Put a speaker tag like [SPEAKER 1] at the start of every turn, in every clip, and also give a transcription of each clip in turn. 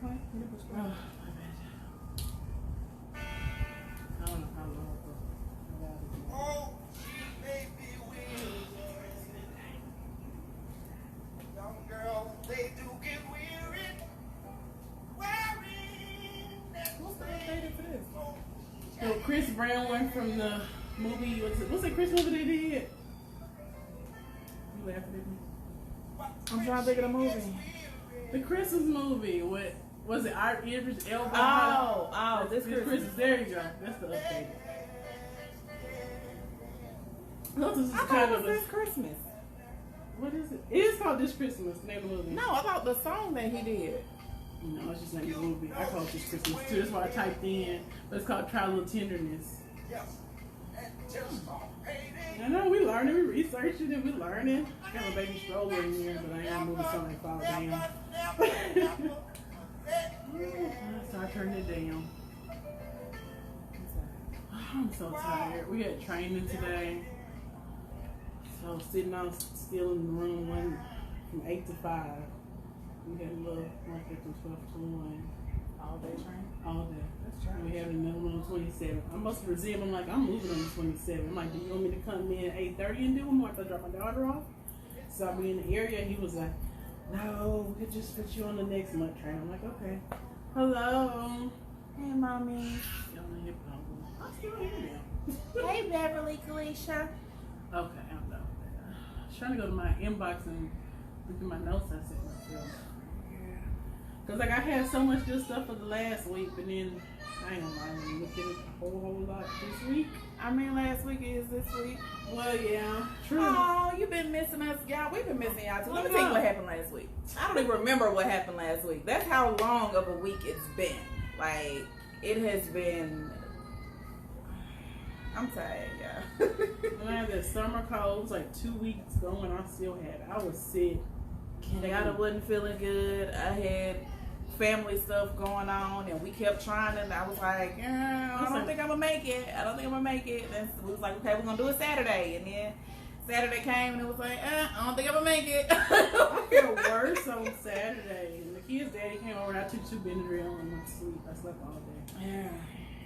[SPEAKER 1] okay?
[SPEAKER 2] Oh, my bad. I don't know how long ago.
[SPEAKER 3] Oh, baby, young girls, they do get weary.
[SPEAKER 1] What's the updated for this?
[SPEAKER 2] So Chris Brown one from the movie. What's the Chris movie they did? You laughing at me?
[SPEAKER 1] I'm trying to think of the movie.
[SPEAKER 2] The Christmas movie. What was it? Our Idris Elba.
[SPEAKER 1] Oh, this Christmas.
[SPEAKER 2] There you go. That's the updated. No, this is
[SPEAKER 1] I thought
[SPEAKER 2] kind
[SPEAKER 1] it
[SPEAKER 2] of
[SPEAKER 1] was This Christmas.
[SPEAKER 2] What is it? It is called This Christmas. The name of the movie.
[SPEAKER 1] No, I thought the song that he did.
[SPEAKER 2] No, it's just like a movie. I call it This Christmas too. That's why I typed in. But it's called Trial of Tenderness. I know we learning, we researching and we learning. I got a baby stroller in here, but I ain't gonna move it so I fall down. So I turned it down. I'm so tired. We had training today. So sitting out still in the room from 8 to 5. We had a little market from 12 to 1.
[SPEAKER 1] All day training?
[SPEAKER 2] All day.
[SPEAKER 1] That's true.
[SPEAKER 2] We have another one on 27. I'm supposed to resume. I'm like, I'm moving on the 27. I'm like, do you want me to come in at 8:30 and do one more after I drop my daughter off? So I'll be in the area. He was like, no, we could just put you on the next month train. I'm like, okay. Hello.
[SPEAKER 1] Hey, Mommy.
[SPEAKER 2] Y'all in your problem. I'm still here now.
[SPEAKER 1] Hey, Beverly Kalisha.
[SPEAKER 2] Okay, I'm done with that. I was trying to go to my inbox and look at my notes I sent myself. Cause like I had so much good stuff for the last week, but then I ain't gonna lie, I'm looking at a whole lot this week.
[SPEAKER 1] I mean, last week is this week.
[SPEAKER 2] Well, yeah, true.
[SPEAKER 1] Oh, you've been missing us, y'all. We've been missing y'all too. Let me tell you what happened last week. I don't even remember what happened last week. That's how long of a week it's been. Like, it has been. I'm tired, y'all.
[SPEAKER 2] When I had that summer cold, it was like 2 weeks going. I still had it. I was sick.
[SPEAKER 1] I wasn't feeling good. I had family stuff going on, and we kept trying, and I was like, I don't think I'm gonna make it. And we was like, okay, we're gonna do it Saturday, and then Saturday came, and it was like, I don't think I'm gonna make it.
[SPEAKER 2] I feel worse on Saturday. And the kids' daddy came over, and I took 2 Benadryl and went to sleep. I slept all day.
[SPEAKER 1] Yeah.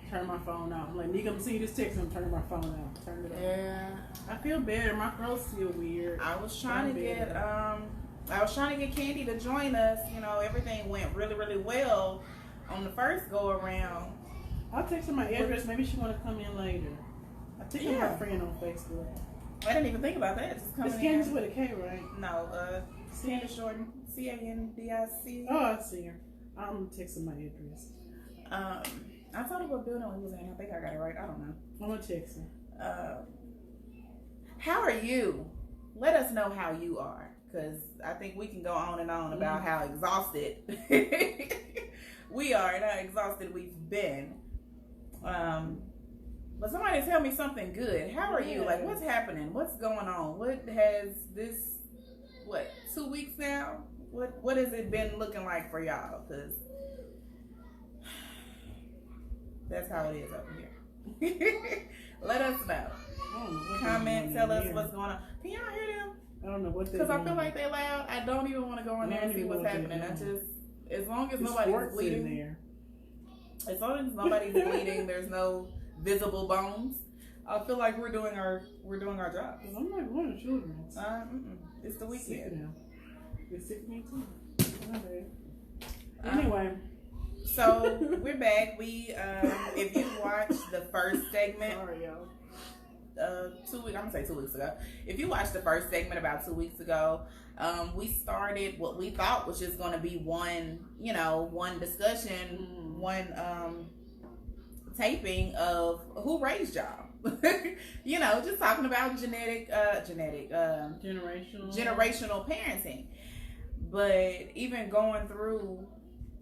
[SPEAKER 2] Turned my phone out. I'm like, nigga, I'm seeing this text, and I'm turning my phone out. Turn it off.
[SPEAKER 1] Yeah.
[SPEAKER 2] I feel better. My throat's still weird.
[SPEAKER 1] I was trying to get Candy to join us. You know, everything went really, really well on the first go around.
[SPEAKER 2] I'll text her my address. Maybe she want to come in later. I think I'm her friend on Facebook.
[SPEAKER 1] I didn't even think about that. Just coming
[SPEAKER 2] It's
[SPEAKER 1] in.
[SPEAKER 2] Candice with a K, right?
[SPEAKER 1] No, Candice Jordan. Candic.
[SPEAKER 2] Oh, I see her. I'm texting my address.
[SPEAKER 1] I told her what building we was in. I think I got it right. I don't know.
[SPEAKER 2] I'm gonna text her.
[SPEAKER 1] How are you? Let us know how you are, because I think we can go on and on about how exhausted we are and how exhausted we've been. But somebody tell me something good. How are you? Like, what's happening? What's going on? What has this, 2 weeks now? What has it been looking like for y'all? Because that's how it is over here. Let us know. Comment, tell us what's going on. Can y'all hear them?
[SPEAKER 2] I don't know what they're
[SPEAKER 1] Because I feel like they're loud. I don't even want to go in there and see what's happening. I just, as long as nobody's bleeding there. As long as nobody's bleeding, there's no visible bones. I feel like we're doing our job.
[SPEAKER 2] I'm not going to children's.
[SPEAKER 1] It's the weekend.
[SPEAKER 2] It's sick of me too. Anyway.
[SPEAKER 1] So we're back. We if you watched the first segment,
[SPEAKER 2] sorry y'all.
[SPEAKER 1] 2 weeks. I'm gonna say 2 weeks ago. If you watched the first segment about 2 weeks ago, we started what we thought was just going to be one discussion, one taping of who raised y'all. Just talking about generational parenting. But even going through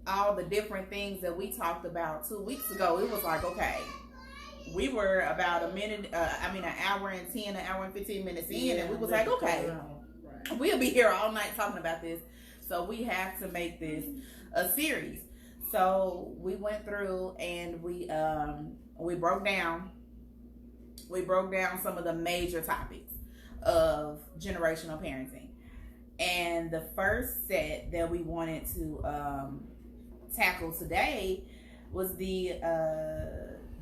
[SPEAKER 1] all the different things that we talked about 2 weeks ago, it was like, okay, we were about an hour and 10, an hour and 15 minutes in, and we was like, okay, we'll be here all night talking about this. So we have to make this a series. So we went through and we broke down some of the major topics of generational parenting. And the first set that we wanted to tackle today was the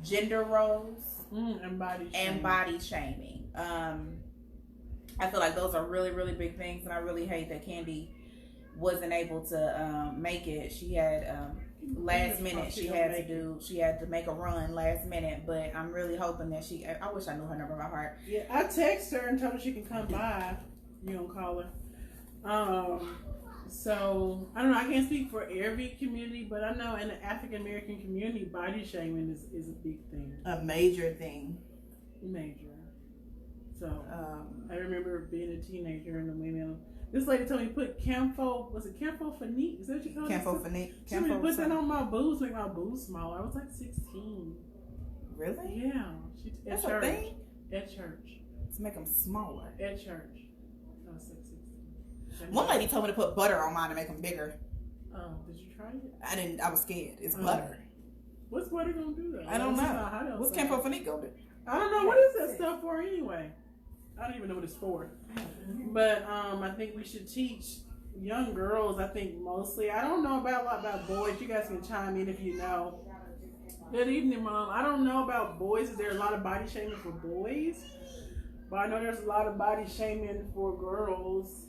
[SPEAKER 1] gender roles
[SPEAKER 2] and body
[SPEAKER 1] shaming. I feel like those are really, really big things, and I really hate that Candy wasn't able to make it. She had last minute. She had to make a run last minute, but I'm really hoping that I wish I knew her number by heart.
[SPEAKER 2] Yeah, I text her and told her she can come by. You don't call her. So I don't know. I can't speak for every community, but I know in the African American community, body shaming is a big thing.
[SPEAKER 1] A major thing.
[SPEAKER 2] Major. So I remember being a teenager and the women. This lady told me to put Camphor. Was it Campho-Phenique? Is that what you call it?
[SPEAKER 1] Campho-Phenique.
[SPEAKER 2] She told me to put that on my boobs, make my boobs smaller. I was like 16.
[SPEAKER 1] Really?
[SPEAKER 2] Yeah.
[SPEAKER 1] That's a thing?
[SPEAKER 2] At church.
[SPEAKER 1] To make them smaller.
[SPEAKER 2] At church. I was like 16.
[SPEAKER 1] One lady told me to put butter on mine to make them bigger.
[SPEAKER 2] Oh, did you try it?
[SPEAKER 1] I didn't. I was scared. It's butter.
[SPEAKER 2] What's butter gonna do though?
[SPEAKER 1] I don't know. What's Campho-Phenique gonna do?
[SPEAKER 2] I don't know. What is that stuff for anyway? I don't even know what it's for. But I think we should teach young girls. I think mostly. I don't know about a lot about boys. You guys can chime in if you know. Good evening, Mom. I don't know about boys. Is there a lot of body shaming for boys? But I know there's a lot of body shaming for girls.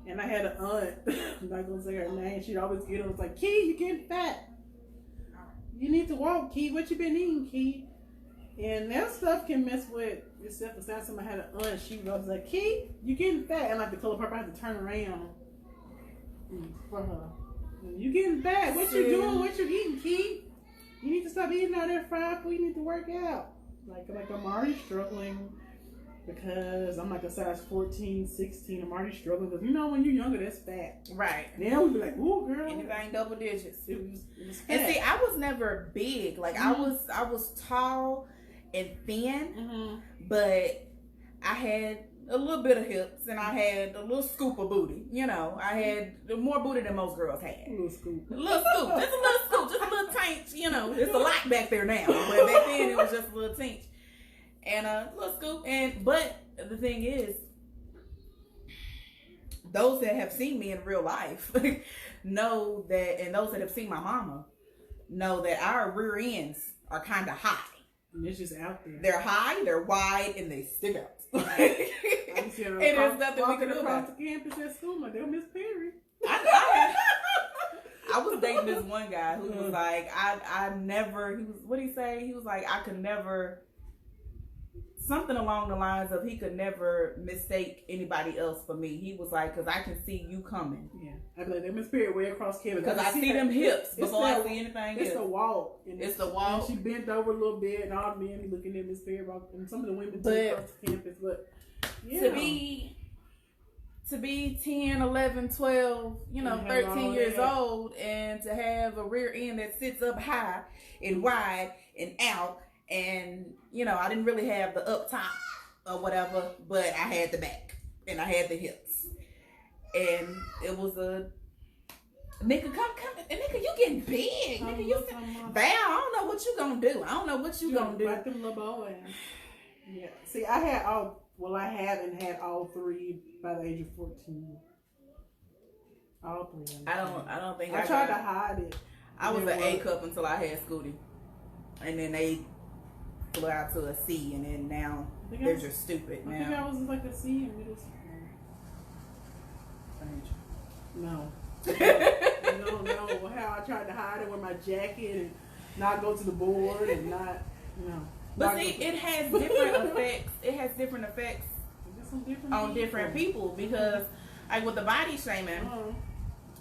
[SPEAKER 2] And I had an aunt, I'm not going to say her name, she'd always get on, like, Key, you're getting fat. You need to walk, Key. What you been eating, Key? And that stuff can mess with your self-esteem. Somebody had an aunt, she was like, Key, you're getting fat. And like the color purple, I had to turn around for her. You getting fat. What you doing? What you eating, Key? You need to stop eating all that fried food. You need to work out. Like I'm already struggling. Because I'm like a size 14, 16. I'm already struggling. Because you know when you're younger, that's fat.
[SPEAKER 1] Right.
[SPEAKER 2] Then we be like, ooh, girl.
[SPEAKER 1] Anything double digits.
[SPEAKER 2] It was fat.
[SPEAKER 1] And see, I was never big. Like, I was tall and thin. But I had a little bit of hips. And I had a little scoop of booty. You know, I had more booty than most girls had.
[SPEAKER 2] A little scoop.
[SPEAKER 1] A little scoop. Just a little scoop. Just a little taint. You know, it's a lot back there now. But back then, it was just a little taint. And a little scoop. But the thing is, those that have seen me in real life know that, and those that have seen my mama know that our rear ends are kind of high.
[SPEAKER 2] And it's just out there.
[SPEAKER 1] They're high, they're wide, and they stick out. And there's nothing we can do about it.
[SPEAKER 2] Across the campus at school, my dear Miss Perry.
[SPEAKER 1] I was dating this one guy who was like, I never, what'd he say? He was like, I could never, something along the lines of he could never mistake anybody else for me. He was like, because I can see you coming.
[SPEAKER 2] Yeah. I'd be like, that Miss Perry way across campus.
[SPEAKER 1] Because I see them hips before I see anything else.
[SPEAKER 2] It's the walk.
[SPEAKER 1] It's the walk.
[SPEAKER 2] And she bent over a little bit, and all the men be looking at Miss Perry, and some of the women too across the campus. But yeah. To be 10, 11, 12, 13 years old, and to have a rear end that sits up high and wide and out, and I didn't really have the up top or whatever, but I had the back and I had the hips, and it was a nigga come and nigga, you getting big, nigga, you Val, I don't know what you gonna do. I don't know what you gonna do. Like them little boys. Yeah. See, I have and had all three by the age of 14. All three.
[SPEAKER 1] I don't think
[SPEAKER 2] I tried to hide it.
[SPEAKER 1] I was an A cup until I had Scooty, and then they flew out to a C, and then now they're just stupid.
[SPEAKER 2] I think I was like a C in middle school. No. No. How I tried to hide it with my jacket and not go to the board and not.
[SPEAKER 1] But see, it has different effects. It has different effects on different people because, like with the body shaming,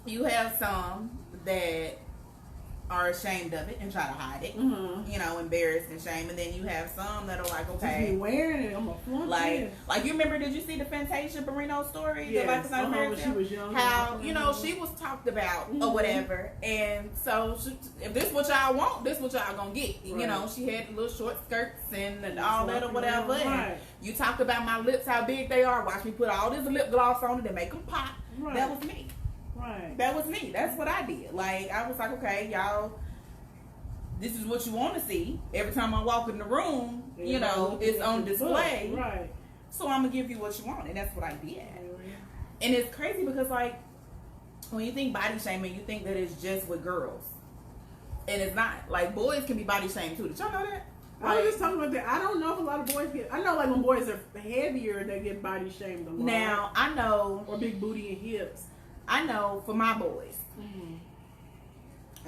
[SPEAKER 1] you have some that are ashamed of it and try to hide it, embarrassed and shame, and then you have some that are like, okay,
[SPEAKER 2] just wearing it, I'm a flaunt
[SPEAKER 1] like you remember? Did you see the Fantasia Barrino story?
[SPEAKER 2] Yes, when she was young.
[SPEAKER 1] How she was talked about or whatever, and so if this what y'all want, this what y'all gonna get. Right. She had little short skirts and all that or whatever. Right. And you talked about my lips, how big they are. Watch me put all this lip gloss on it and make them pop. Right. That was me.
[SPEAKER 2] Right.
[SPEAKER 1] That was me. That's what I did. Like, I was like, okay, y'all, this is what you want to see. Every time I walk in the room, it's on display.
[SPEAKER 2] Right.
[SPEAKER 1] So I'm going to give you what you want. And that's what I did. And it's crazy because, like, when you think body shaming, you think that it's just with girls. And it's not. Like, boys can be body shamed too. Did y'all know that?
[SPEAKER 2] I was just talking about that. I don't know if a lot of boys get. I know, like, when boys are heavier, they get body shamed a lot.
[SPEAKER 1] Now, I know.
[SPEAKER 2] Or big booty and hips.
[SPEAKER 1] I know for my boys.
[SPEAKER 2] Mm-hmm.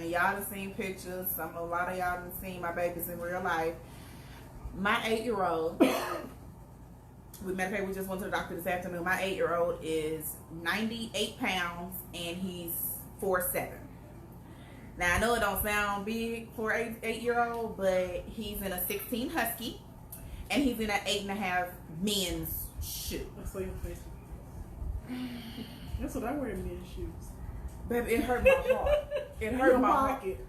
[SPEAKER 1] And y'all done seen pictures. A lot of y'all done seen my babies in real life. My 8-year-old. Matter of fact, we just went to the doctor this afternoon. My 8-year-old is 98 pounds and he's 4'7". Now, I know it don't sound big for an 8-year-old, but he's in a 16 Husky and he's in an 8.5 men's shoe.
[SPEAKER 2] That's like your face. That's what I wear in men's shoes.
[SPEAKER 1] Baby, it hurt my heart. It hurt my heart.
[SPEAKER 2] Pocket.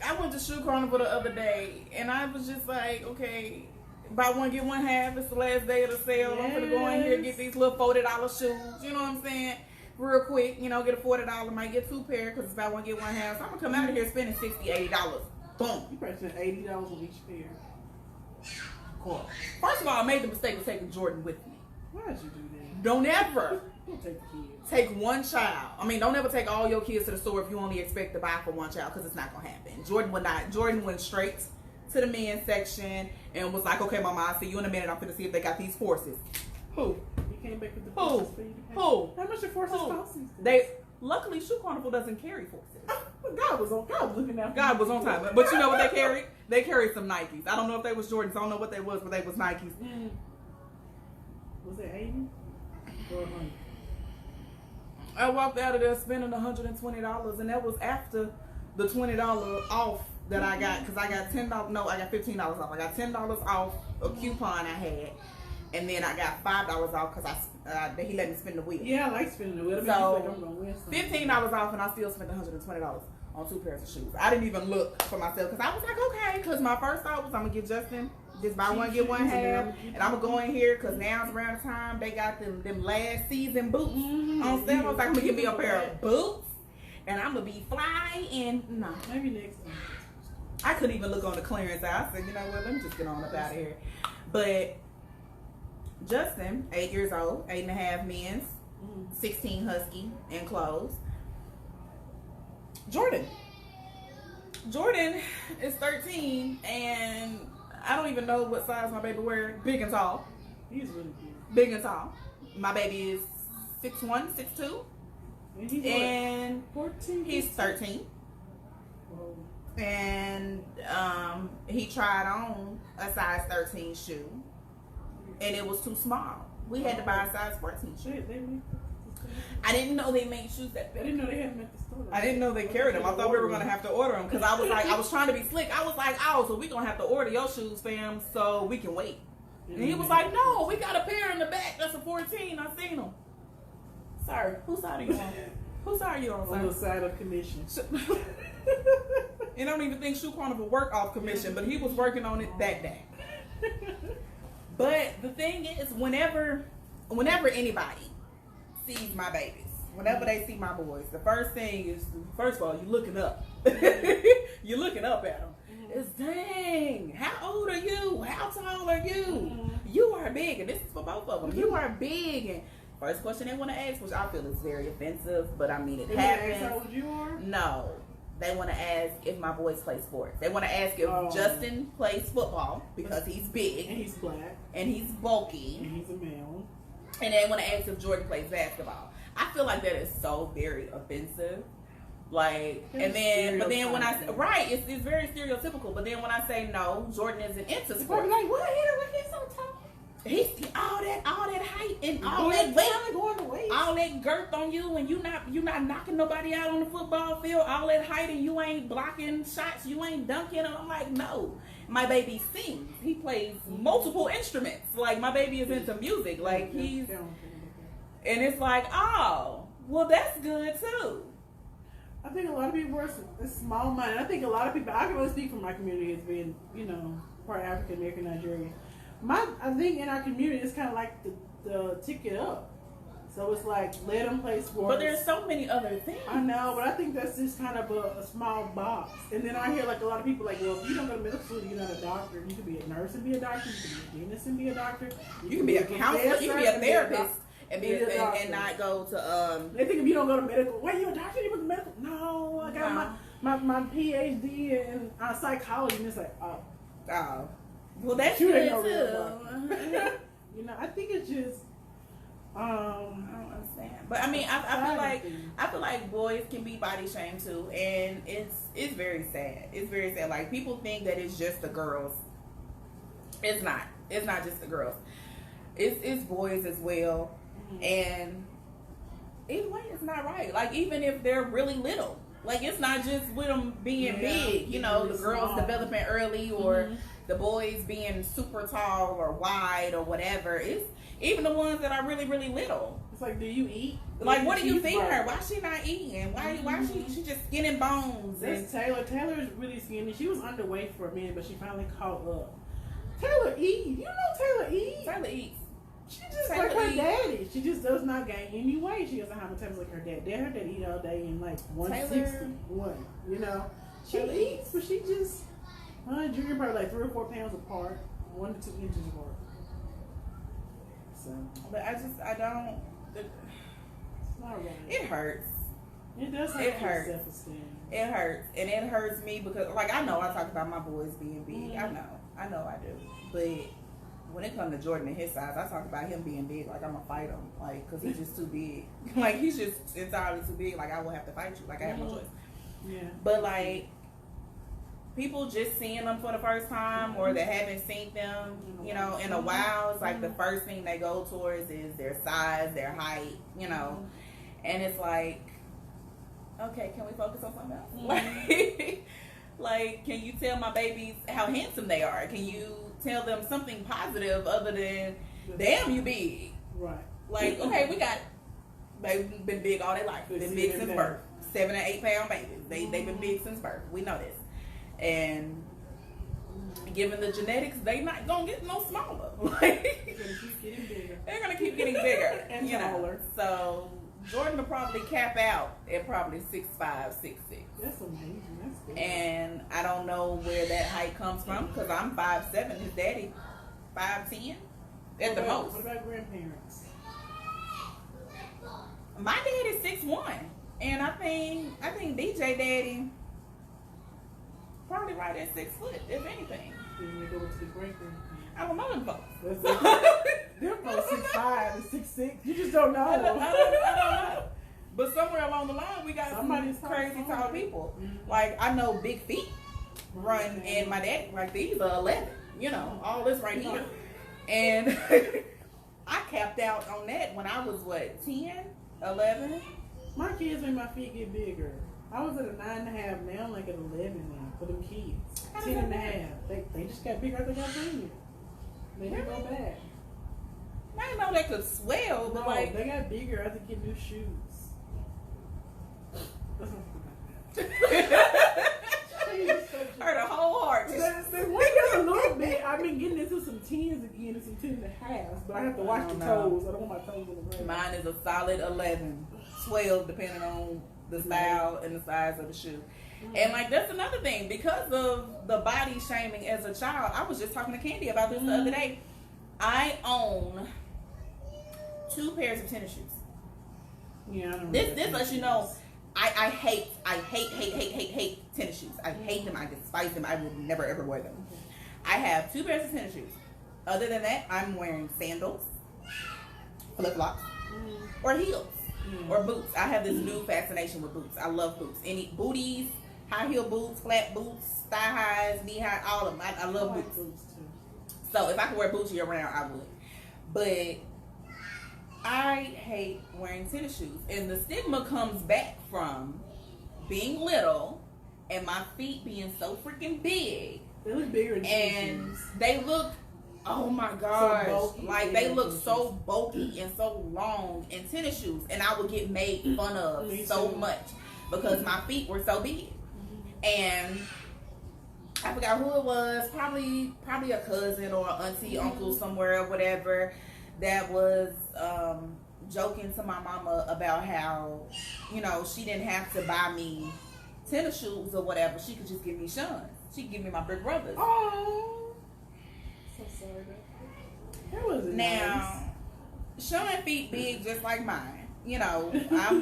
[SPEAKER 1] I went to Shoe Carnival the other day and I was just like, okay, buy one, get one half. It's the last day of the sale.
[SPEAKER 2] Yes.
[SPEAKER 1] I'm gonna go in here and get these little $40 shoes. You know what I'm saying? Real quick, you know, get a $40. Might get 2 pair because it's buy one, get one half. So I'm gonna come out of here spending $60, $80. Boom.
[SPEAKER 2] You probably spent $80 on each pair.
[SPEAKER 1] Cool. First of all, I made the mistake of taking Jordan with me.
[SPEAKER 2] Why did you do that?
[SPEAKER 1] Don't ever
[SPEAKER 2] Don't take the kids.
[SPEAKER 1] take one child. I mean, don't ever take all your kids to the store if you only expect to buy for one child because it's not gonna happen. Jordan would not. Jordan went straight to the men's section and was like, okay, mama, I'll see you in a minute. I'm finna see if they got these forces. Who?
[SPEAKER 2] He came back with the forces for you to pay.
[SPEAKER 1] Who?
[SPEAKER 2] How much the forces cost?
[SPEAKER 1] They luckily Shoe Carnival doesn't carry forces.
[SPEAKER 2] God was looking out.
[SPEAKER 1] God was on time. But you know what they carried? They carried some Nikes. I don't know if they was Jordans. I don't know what they was, but they was Nikes.
[SPEAKER 2] Was it 80 or 100?
[SPEAKER 1] I walked out of there spending $120, and that was after the $20 off that I got, because I got $10. No, I got $15 off. I got $10 off a coupon I had, and then I got $5 off because he let me spin the wheel.
[SPEAKER 2] Yeah, I like spinning the wheel.
[SPEAKER 1] So
[SPEAKER 2] like I'm gonna win something.
[SPEAKER 1] $15 off, and I still spent $120 on 2 pairs of shoes. I didn't even look for myself because I was like, okay, because my first thought was I'm gonna get Justin just buy one get one half, and I'm gonna go in here because now's around the time they got them last season boots on sale. I was like, I'm gonna get me a pair of boots, and I'm gonna be fly. And no,
[SPEAKER 2] Maybe next time.
[SPEAKER 1] I couldn't even look on the clearance aisle. I said, you know what, let me just get on up out of here. But Justin, 8 years old, 8.5 men's, 16 Husky and clothes. Jordan is 13, and I don't even know what size my baby wears. Big and tall.
[SPEAKER 2] He's really cute.
[SPEAKER 1] Big and tall. My baby is 6'1", 6'2",
[SPEAKER 2] And he's
[SPEAKER 1] and
[SPEAKER 2] 14.
[SPEAKER 1] he's 13.
[SPEAKER 2] Whoa.
[SPEAKER 1] And he tried on a size 13 shoe, and it was too small. We had to buy a size 14 shoe.
[SPEAKER 2] Shit, they make
[SPEAKER 1] I didn't know they made shoes that
[SPEAKER 2] I
[SPEAKER 1] big.
[SPEAKER 2] didn't know they had them at the store.
[SPEAKER 1] I didn't know they carried them. I thought we were gonna have to order them because I was like, I was trying to be slick. I was like, oh, so we gonna have to order your shoes, fam, so we can wait. And he was like, no, we got a pair in the back. That's a 14. I seen them. Sorry, whose side are you on? Whose side are you on,
[SPEAKER 2] On the
[SPEAKER 1] sir?
[SPEAKER 2] side of commission.
[SPEAKER 1] And I don't even think Shoe Carnival work off commission, but he was working on it that day. But the thing is, whenever anybody sees my babies, whenever they see my boys, the first thing is, first of all, you're looking up. You're looking up at them. It's, dang, how old are you? How tall are you? You are big, and this is for both of them. You are big, and first question they want to ask, which I feel is very offensive, but I mean it happens.
[SPEAKER 2] How old you are?
[SPEAKER 1] No. They want to ask if my boys play sports. They want to ask if Justin plays football because he's big
[SPEAKER 2] And he's black.
[SPEAKER 1] and he's bulky.
[SPEAKER 2] And he's a male.
[SPEAKER 1] And they want to ask if Jordan plays basketball. I feel like that is so very offensive. Like,
[SPEAKER 2] It's
[SPEAKER 1] but then when I,
[SPEAKER 2] stereotyping.
[SPEAKER 1] right, it's very stereotypical. But then when I say no, Jordan isn't into
[SPEAKER 2] They're
[SPEAKER 1] sports.
[SPEAKER 2] probably like, what? He's so tall.
[SPEAKER 1] He's all that height and all that weight.
[SPEAKER 2] Going to waste.
[SPEAKER 1] All that girth on you, and you not knocking nobody out on the football field. All that height, and you ain't blocking shots. You ain't dunking. And I'm like, no. My baby sings. He plays multiple instruments. Like, my baby is into music. Like, he's, and it's like, oh, well, that's good too.
[SPEAKER 2] I think a lot of people are small minded. I think a lot of people, I can only speak for my community as being, part African American Nigerian. I think in our community, it's kind of like the ticket up. So it's like, let them play sports.
[SPEAKER 1] But there's so many other things.
[SPEAKER 2] I know, but I think that's just kind of a small box. And then I hear like a lot of people like, well, if you don't go to middle school, you're not a doctor. You can be a nurse and be a doctor. You can be a dentist and be a doctor.
[SPEAKER 1] You can be a counselor. You can be a therapist. And not go to
[SPEAKER 2] They think if you don't go to medical, wait, you a doctor? You went to medical? No, I got my PhD in psychology, and it's like, oh,
[SPEAKER 1] well, that's
[SPEAKER 2] you
[SPEAKER 1] good
[SPEAKER 2] ain't no
[SPEAKER 1] too.
[SPEAKER 2] real you know, I think it's just,
[SPEAKER 1] I don't understand, but I mean, I feel like boys can be body shamed too, and it's very sad. It's very sad. Like, people think that it's just the girls. It's not. It's not just the girls. It's boys as well, and either way, it's not right. Like, even if they're really little, like, it's not just with them being big. You know, the girls developing early, or the boys being super tall or wide or whatever. It's even the ones that are really, really little.
[SPEAKER 2] It's like, do you eat?
[SPEAKER 1] Like, what do you feed her? Why she not eating? Why she just skin and bones?
[SPEAKER 2] That's Taylor. Taylor's really skinny. She was underweight for a minute, but she finally caught up. Taylor eats. You know Taylor eats.
[SPEAKER 1] Taylor eats.
[SPEAKER 2] She just like her daddy. She just does not gain any weight. She doesn't have a taste like her dad. Her dad eat all day in like 161. You know, she eats, but she just Junior probably like 3 or 4 pounds apart, 1 to 2 inches apart. So,
[SPEAKER 1] but I don't.
[SPEAKER 2] It's not right.
[SPEAKER 1] It hurts.
[SPEAKER 2] It does hurt.
[SPEAKER 1] It hurts.
[SPEAKER 2] Self-esteem.
[SPEAKER 1] It hurts, and it hurts me because, like, I know I talk about my boys being big. I know I do. But when it comes to Jordan and his size, I talk about him being big like I'm gonna fight him, like, because he's just too big. Like, he's just entirely too big. Like, I will have to fight you. Like, I have no choice.
[SPEAKER 2] Yeah.
[SPEAKER 1] But, like, people just seeing them for the first time, or they haven't seen them, you know, in a while. It's like the first thing they go towards is their size, their height, you know. And it's like, okay, can we focus on something else? Like, can you tell my babies how handsome they are? Can you tell them something positive other than, damn, you big?
[SPEAKER 2] Right.
[SPEAKER 1] Like, okay, they've been big all their life. Been big since birth. 7 and 8 pound babies. They've been big since birth. We know this. And given the genetics, they not gonna get no smaller. Like, they're gonna keep getting bigger
[SPEAKER 2] and
[SPEAKER 1] taller. So Jordan will probably cap out at probably 6'5", 6'6".
[SPEAKER 2] That's amazing. That's good.
[SPEAKER 1] And I don't know where that height comes from, because I'm 5'7". His daddy 5'10" at the most.
[SPEAKER 2] What about grandparents?
[SPEAKER 1] My dad is 6'1", and I think DJ daddy probably right at 6 foot, if anything.
[SPEAKER 2] Then you go to the grandparents.
[SPEAKER 1] I don't know them folks.
[SPEAKER 2] They're both 6'5" and 6'6". You just don't know.
[SPEAKER 1] I don't know. But somewhere along the line, we got
[SPEAKER 2] Somebody's
[SPEAKER 1] some crazy tall people.
[SPEAKER 2] Mm-hmm.
[SPEAKER 1] Like, I know Big Feet run, and my daddy, like, these are 11. You know, all this right here. And I capped out on that when I was, 10, 11?
[SPEAKER 2] My kids made my feet get bigger. I was at a 9.5. Now I'm like at 11 now for them kids. 10.5. They just got bigger. They got bigger. They didn't go back.
[SPEAKER 1] I didn't know they could swell, but
[SPEAKER 2] no, they got bigger. I had to get new shoes.
[SPEAKER 1] Hurt a whole heart.
[SPEAKER 2] They went down a little bit. I've been getting into some 10s again and some 10.5s, but I have to watch the toes. I don't want my toes on the ground.
[SPEAKER 1] Mine is a solid 11, 12, depending on the style and the size of the shoe. And, like, that's another thing. Because of the body shaming as a child, I was just talking to Candy about this the other day. I own 2 pairs of tennis shoes.
[SPEAKER 2] Yeah, I don't
[SPEAKER 1] This lets you know, I hate tennis shoes. I hate them. I despise them. I would never ever wear them. I have 2 pairs of tennis shoes. Other than that, I'm wearing sandals, flip-flops, or heels, or boots. I have this new fascination with boots. I love boots. Any booties, high heel boots, flat boots, thigh highs, knee high, all of them. I love boots.
[SPEAKER 2] Too.
[SPEAKER 1] So if I could wear boots year round, I would. But I hate wearing tennis shoes. And the stigma comes back from being little and my feet being so freaking big.
[SPEAKER 2] They look bigger than
[SPEAKER 1] and
[SPEAKER 2] shoes.
[SPEAKER 1] They look, oh my gosh,
[SPEAKER 2] so
[SPEAKER 1] like they look so bulky and so long in tennis shoes. And I would get made fun of so much because my feet were so big. And I forgot who it was, probably a cousin or auntie, uncle somewhere or whatever, that was joking to my mama about how, you know, she didn't have to buy me tennis shoes or whatever. She could just give me Sean's. She could give me my big brothers.
[SPEAKER 2] Oh, so sorry. That was
[SPEAKER 1] now, Sean feet big just like mine. you know,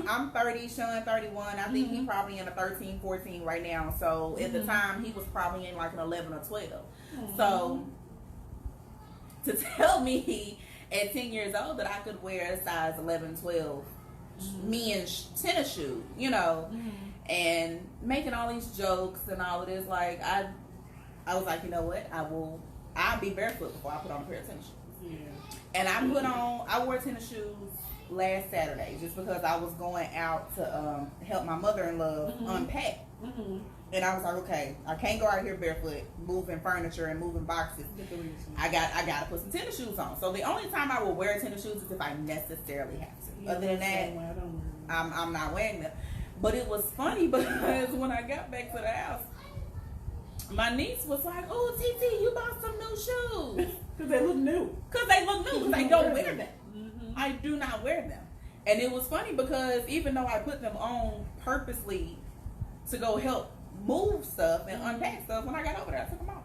[SPEAKER 1] I'm 30, Sean 31. I think he's probably in a 13, 14 right now. So at the time, he was probably in like an 11 or 12. So to tell me at 10 years old that I could wear a size 11, 12 men's tennis shoe, you know, and making all these jokes and all of this, like I was like, you know what, I'll be barefoot before I put on a pair of tennis shoes. Yeah. And I wore tennis shoes last Saturday just because I was going out to help my mother-in-law unpack. And I was like, okay, I can't go out here barefoot, moving furniture and moving boxes. I got to put some tennis shoes on. So the only time I will wear tennis shoes is if I necessarily have to. Other than that, I'm not wearing them. But it was funny because when I got back to the house, my niece was like, "Oh, TT, you bought some new shoes."
[SPEAKER 2] Because they look new.
[SPEAKER 1] Because I don't wear them. I do not wear them. And it was funny because even though I put them on purposely to go help move stuff and unpack stuff, when I got over there, I took them off.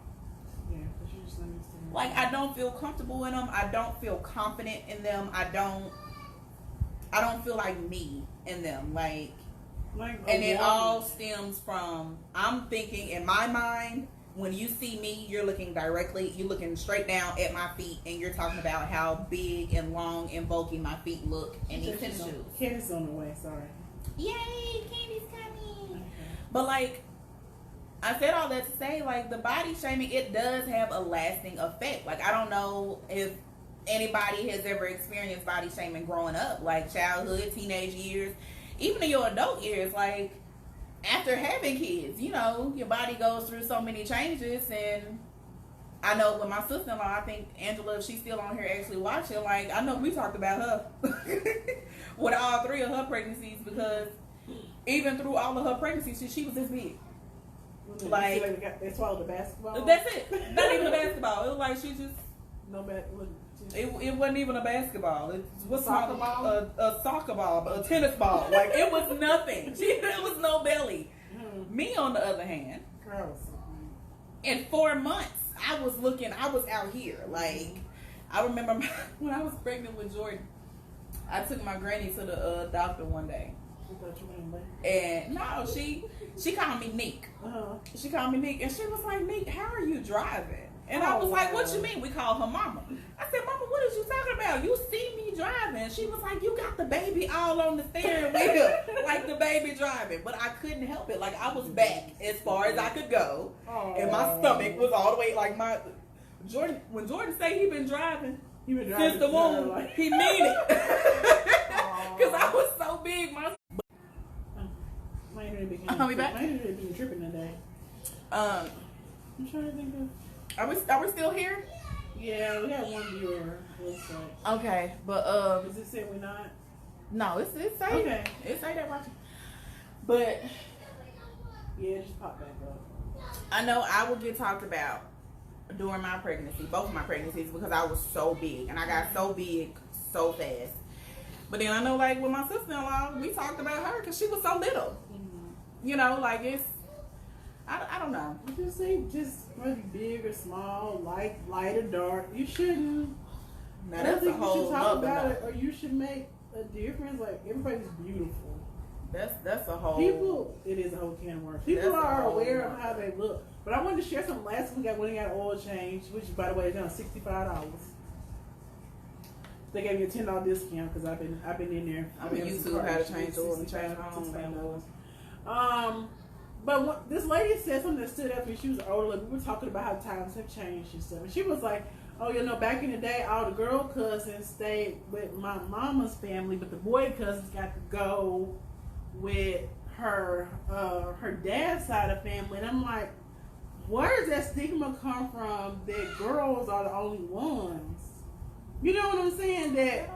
[SPEAKER 2] Yeah, because you just understand.
[SPEAKER 1] Like, I don't feel comfortable in them. I don't feel confident in them. I don't feel like me in them. And it all stems from, I'm thinking in my mind, when you see me, you're looking straight down at my feet, and you're talking about how big and long and bulky my feet look in these tennis shoes.
[SPEAKER 2] Candy's on the way, sorry.
[SPEAKER 1] Yay, Candy's coming. Okay. But like, I said all that to say, like, the body shaming, it does have a lasting effect. Like, I don't know if anybody has ever experienced body shaming growing up, like childhood, teenage years, even in your adult years. Like, after having kids, you know, your body goes through so many changes. And I know with my sister-in-law, I think Angela, if she's still on here actually watching, like, I know we talked about her with all 3 of her pregnancies, because even through all of her pregnancies, she was this big. Like,
[SPEAKER 2] they swallowed the basketball.
[SPEAKER 1] That's it. Not even a basketball. It was like she just It wasn't even a basketball. It was
[SPEAKER 2] soccer ball.
[SPEAKER 1] A soccer ball, a tennis ball. Like, it was nothing. There was no belly. Me, on the other hand, in 4 months, I was out here. Like, I remember when I was pregnant with Jordan, I took my granny to the doctor one day. And no, she called me Nick. She called me Nick, and she was like, "Nick, how are you driving?" And I was like, "What you mean?" We called her mama. I said, "Mama, what is you talking about? You see me driving?" She was like, "You got the baby all on the steering wheel, like the baby driving." But I couldn't help it. Like, I was back as far as I could go, and my stomach was all the way like my Jordan. When Jordan say he been driving since the womb, he mean it, because I was so big.
[SPEAKER 2] I'll be back. My internet been tripping today. I'm trying to think of.
[SPEAKER 1] Are we still here?
[SPEAKER 2] Yeah, we got 1 viewer.
[SPEAKER 1] Okay, but
[SPEAKER 2] does it say we're not?
[SPEAKER 1] No, it's say
[SPEAKER 2] okay.
[SPEAKER 1] It say that watching. But
[SPEAKER 2] yeah, just pop back up.
[SPEAKER 1] I know I would get talked about during my pregnancy, both of my pregnancies, because I was so big, and I got so big so fast. But then I know, like, with my sister-in-law, we talked about her because she was so little. You know, like, it's, I don't know.
[SPEAKER 2] You just say whether big or small, light or dark. You shouldn't.
[SPEAKER 1] Now, that's a whole
[SPEAKER 2] you should talk about it, or you should make a difference. Like, everybody's beautiful.
[SPEAKER 1] That's a whole.
[SPEAKER 2] It is a whole can of worms. People are aware of how they look. But I wanted to share something last week. I went and got an oil change, which, by the way, is down $65. They gave me a $10 discount because I've been in there.
[SPEAKER 1] I'm in YouTube how to change oil and change
[SPEAKER 2] $65. But this lady said something that stood out to me. She was older. Like, we were talking about how times have changed and stuff. And she was like, "Oh, you know, back in the day, all the girl cousins stayed with my mama's family, but the boy cousins got to go with her dad's side of the family." And I'm like, where does that stigma come from that girls are the only ones? You know what I'm saying? That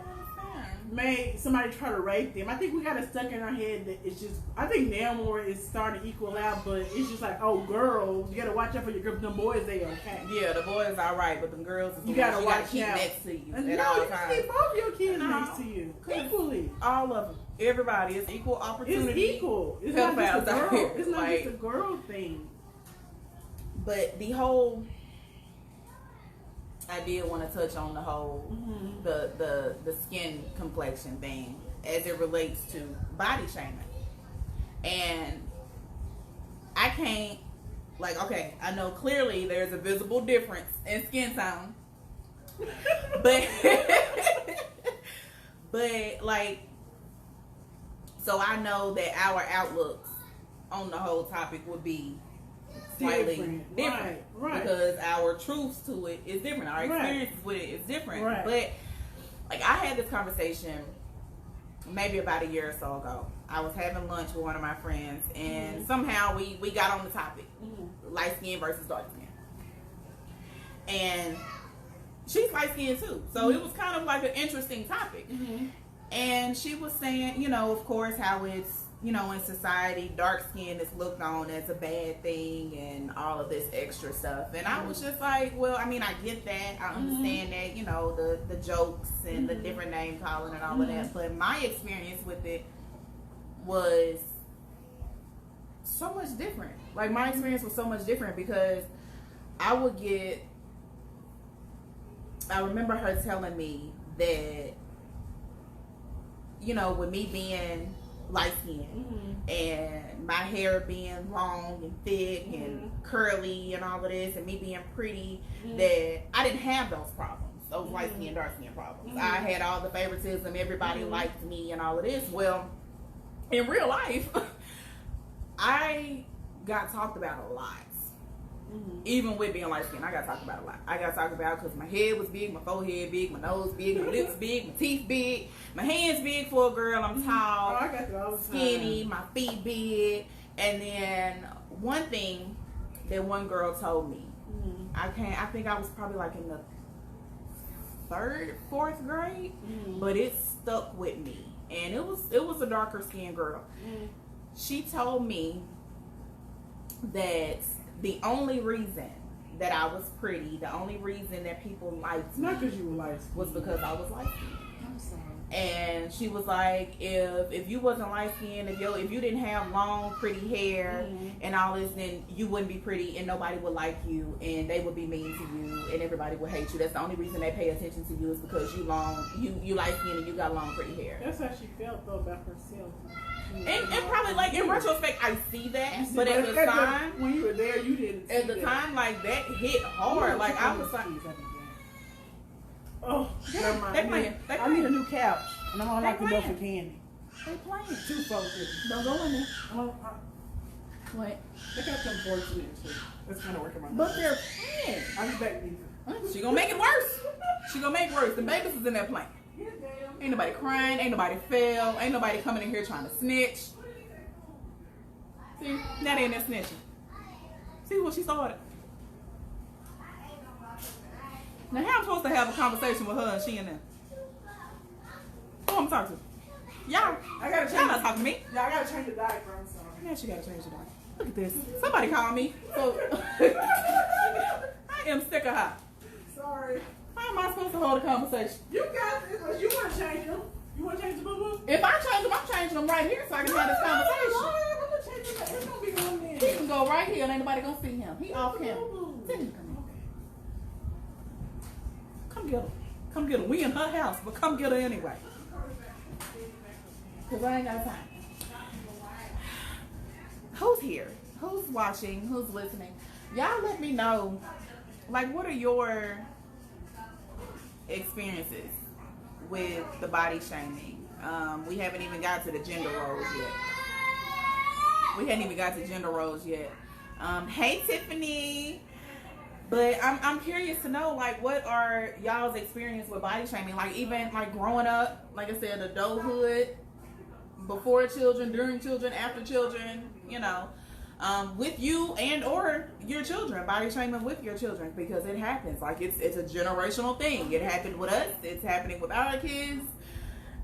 [SPEAKER 2] made somebody try to rape them. I think we got it stuck in our head that it's just, I think now more is starting to equal out, but it's just like, oh, girls, you gotta watch out for your girls. Them boys, they okay.
[SPEAKER 1] Yeah, the boys are right, but the girls,
[SPEAKER 2] you gotta watch
[SPEAKER 1] keep
[SPEAKER 2] out.
[SPEAKER 1] Next to you.
[SPEAKER 2] No, you can keep both your kids next to you. Equally.
[SPEAKER 1] All of them. Everybody. It's equal opportunity.
[SPEAKER 2] It's equal. It's not just a girl. It's not just a girl thing.
[SPEAKER 1] But the whole, I did want to touch on the whole, the skin complexion thing. as it relates to body shaming. And I can't, like, okay, I know clearly there's a visible difference in skin tone. But, but, like, so I know that our outlooks on the whole topic would be slightly different.
[SPEAKER 2] Right.
[SPEAKER 1] Because our truths to it is different. Our experiences with it is different.
[SPEAKER 2] Right.
[SPEAKER 1] But, like, I had this conversation maybe about a year or so ago. I was having lunch with one of my friends, and somehow we got on the topic, light skin versus dark skin. And she's light skinned too, so it was kind of like an interesting topic. And she was saying, you know, of course, how it's, you know, in society, dark skin is looked on as a bad thing and all of this extra stuff. And I was just like, well, I mean, I get that. I understand that, you know, the jokes and the different name calling and all of that. But my experience with it was so much different. Like, my experience was so much different because I remember her telling me that, you know, with me being light skinned and my hair being long and thick and curly and all of this, and me being pretty, that I didn't have those problems, those light skin, dark skin problems. I had all the favoritism, everybody liked me and all of this. Well, in real life, I got talked about a lot. Even with being light skinned, I got talked about a lot. I got talked about because my head was big, my forehead big, my nose big, my lips big, my teeth big, my hands big for a girl. I'm tall,
[SPEAKER 2] I got that all the
[SPEAKER 1] skinny, my feet big. And then one thing that one girl told me, I think I was probably like in the 3rd, 4th grade, but it stuck with me. And it was a darker skinned girl. She told me that the only reason that I was pretty, the only reason that people liked me,
[SPEAKER 2] not because you were light skinned,
[SPEAKER 1] was because I was light skinned.
[SPEAKER 2] I'm sorry.
[SPEAKER 1] And she was like, if you wasn't light skinned, if you didn't have long, pretty hair and all this, then you wouldn't be pretty and nobody would like you and they would be mean to you and everybody would hate you. That's the only reason they pay attention to you is because you light skinned and you got long, pretty hair.
[SPEAKER 2] That's how she felt though about herself.
[SPEAKER 1] And probably, like, in retrospect, I see that, but at the time,
[SPEAKER 2] when you were there, you didn't see
[SPEAKER 1] at the
[SPEAKER 2] that.
[SPEAKER 1] time, like, that hit hard. Like, I was like,
[SPEAKER 2] oh, never mind.
[SPEAKER 1] They playing.
[SPEAKER 2] I need a new couch, and I'm all like to go for candy.
[SPEAKER 1] They playing.
[SPEAKER 2] 2 folks.
[SPEAKER 1] Don't go in there. What?
[SPEAKER 2] They got some boards in there too. That's kind of working my nerves.
[SPEAKER 1] But they're playing.
[SPEAKER 2] I'll be back with
[SPEAKER 1] She gonna make it worse. She gonna make it worse. The babies is in there playing.
[SPEAKER 2] you.
[SPEAKER 1] Ain't nobody crying. Ain't nobody fell. Ain't nobody coming in here trying to snitch. See, now they in there snitching. See what she started. Now how I'm supposed to have a conversation with her and she in there? Who I'm talking to? Y'all,
[SPEAKER 2] I gotta change.
[SPEAKER 1] y'all not talking to me.
[SPEAKER 2] Yeah, I gotta change the diaper. I'm sorry.
[SPEAKER 1] Now she gotta change the diaper. Look at this. Somebody call me. So I am sick of her.
[SPEAKER 2] Sorry.
[SPEAKER 1] How am I supposed to hold a conversation?
[SPEAKER 2] You got this, but you want to change them. You want to change the boo-boo?
[SPEAKER 1] If I change them, I'm changing them right here so I can have this conversation.
[SPEAKER 2] I'm going to change them. It's going to be one
[SPEAKER 1] He
[SPEAKER 2] minute.
[SPEAKER 1] can go right here and ain't nobody gonna see him. He off camera. Tell him to come in. Come get her. Come get her. We in her house, but come get her anyway. Cause I ain't got time. Who's here? Who's watching? Who's listening? Y'all let me know. Like, what are your experiences with the body shaming? We haven't even got to the gender roles yet. Hey Tiffany. But I'm curious to know, like, what are y'all's experience with body shaming? Like, even like growing up, like I said, adulthood, before children, during children, after children, you know, with you and or your children, body shaming with your children, because it happens. Like, it's a generational thing. It happened with us. It's happening with our kids.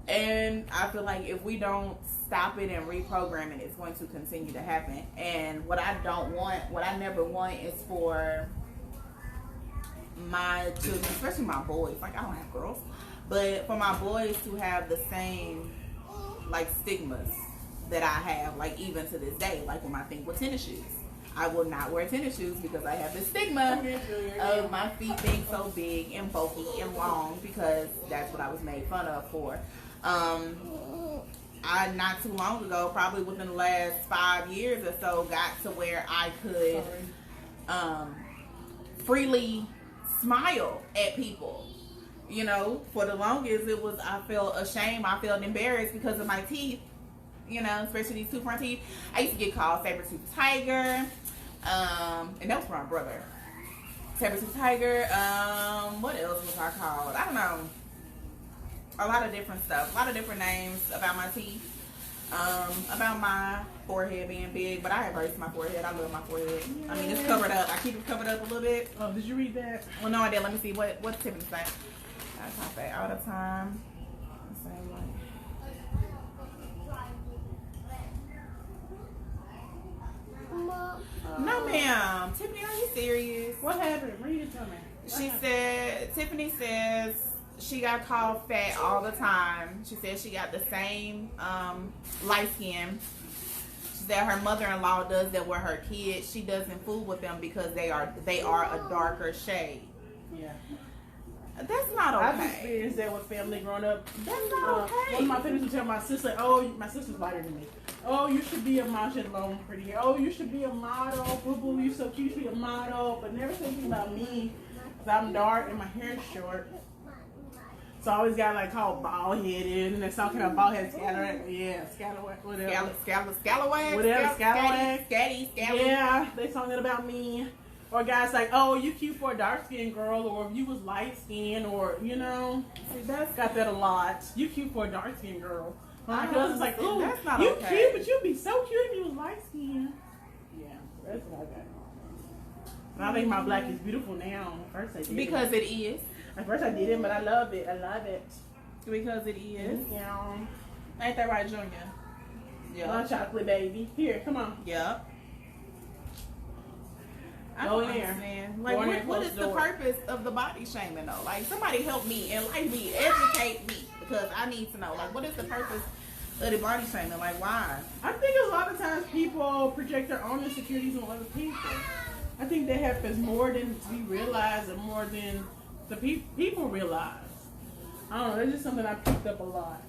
[SPEAKER 1] And I feel like if we don't stop it and reprogram it, it's going to continue to happen. And what I never want is for my children, especially my boys, like, I don't have girls, but for my boys to have the same, like, stigmas that I have, like, even to this day, like when I think with tennis shoes. I will not wear tennis shoes because I have this stigma of my feet being so big and bulky and long, because that's what I was made fun of for. I not too long ago, probably within the last 5 years or so, got to where I could freely smile at people. You know, for the longest, I felt ashamed, I felt embarrassed because of my teeth. You know, especially these two front teeth. I used to get called saber-tooth tiger, and that was my brother. Saber-tooth tiger. What else was I called? I don't know. A lot of different stuff. A lot of different names about my teeth. About my forehead being big, but I have braces my forehead. I love my forehead. I mean, it's covered up. I keep it covered up a little bit.
[SPEAKER 2] Oh, did you read that?
[SPEAKER 1] Well, no, I did. Let me see. What's Tiffany saying? I talk that all the time. The same way. No, ma'am. Tiffany, are you serious?
[SPEAKER 2] What happened? Read it to me.
[SPEAKER 1] Tiffany says she got called fat all the time. She said she got the same light skin. She said her mother-in-law does that with her kids. She doesn't fool with them because they are a darker shade.
[SPEAKER 2] Yeah.
[SPEAKER 1] That's not okay.
[SPEAKER 2] I've experienced that with family growing up.
[SPEAKER 1] That's not okay.
[SPEAKER 2] One of my parents would tell my sister, "Oh, my sister's lighter than me. Oh, you should be a model. She had long, pretty hair. Oh, you should be a model. Boo boo, you so cute. You should be a model." But never thinking about me, because I'm dark and my hair is short. So I always got like called bald headed, and then something about bald head scallywag. Yeah, scallywag, whatever.
[SPEAKER 1] Scallywag.
[SPEAKER 2] Whatever, scallywag.
[SPEAKER 1] Scatty.
[SPEAKER 2] Yeah, they talking about me. Or guys like, "Oh, you cute for a dark skinned girl," or if you was light skinned, or you know, that's got that a lot. You cute for a dark skinned girl. My cousin's like, "Oh,
[SPEAKER 1] that's not
[SPEAKER 2] you
[SPEAKER 1] okay.
[SPEAKER 2] cute, but you'd be so cute if you was light skinned." Yeah, that's what I got. And I think my black is beautiful now. At first I did
[SPEAKER 1] Because it is.
[SPEAKER 2] At first I didn't, but I love it. I love it.
[SPEAKER 1] Because it is.
[SPEAKER 2] Yeah.
[SPEAKER 1] Ain't that right, Junior? Yeah.
[SPEAKER 2] My chocolate baby. Here, come on.
[SPEAKER 1] Yep. I
[SPEAKER 2] Go
[SPEAKER 1] don't
[SPEAKER 2] in there.
[SPEAKER 1] understand. Like,
[SPEAKER 2] Go in there,
[SPEAKER 1] what
[SPEAKER 2] close
[SPEAKER 1] is
[SPEAKER 2] the
[SPEAKER 1] the
[SPEAKER 2] door.
[SPEAKER 1] purpose of the body shaming, though? Like, somebody help me, enlighten me, educate me, because I need to know. Like, what is the purpose of the body shaming? Like, why?
[SPEAKER 2] I think a lot of times people project their own insecurities on other people. I think that happens more than we realize, and more than the people realize. I don't know. That's just something I picked up a lot.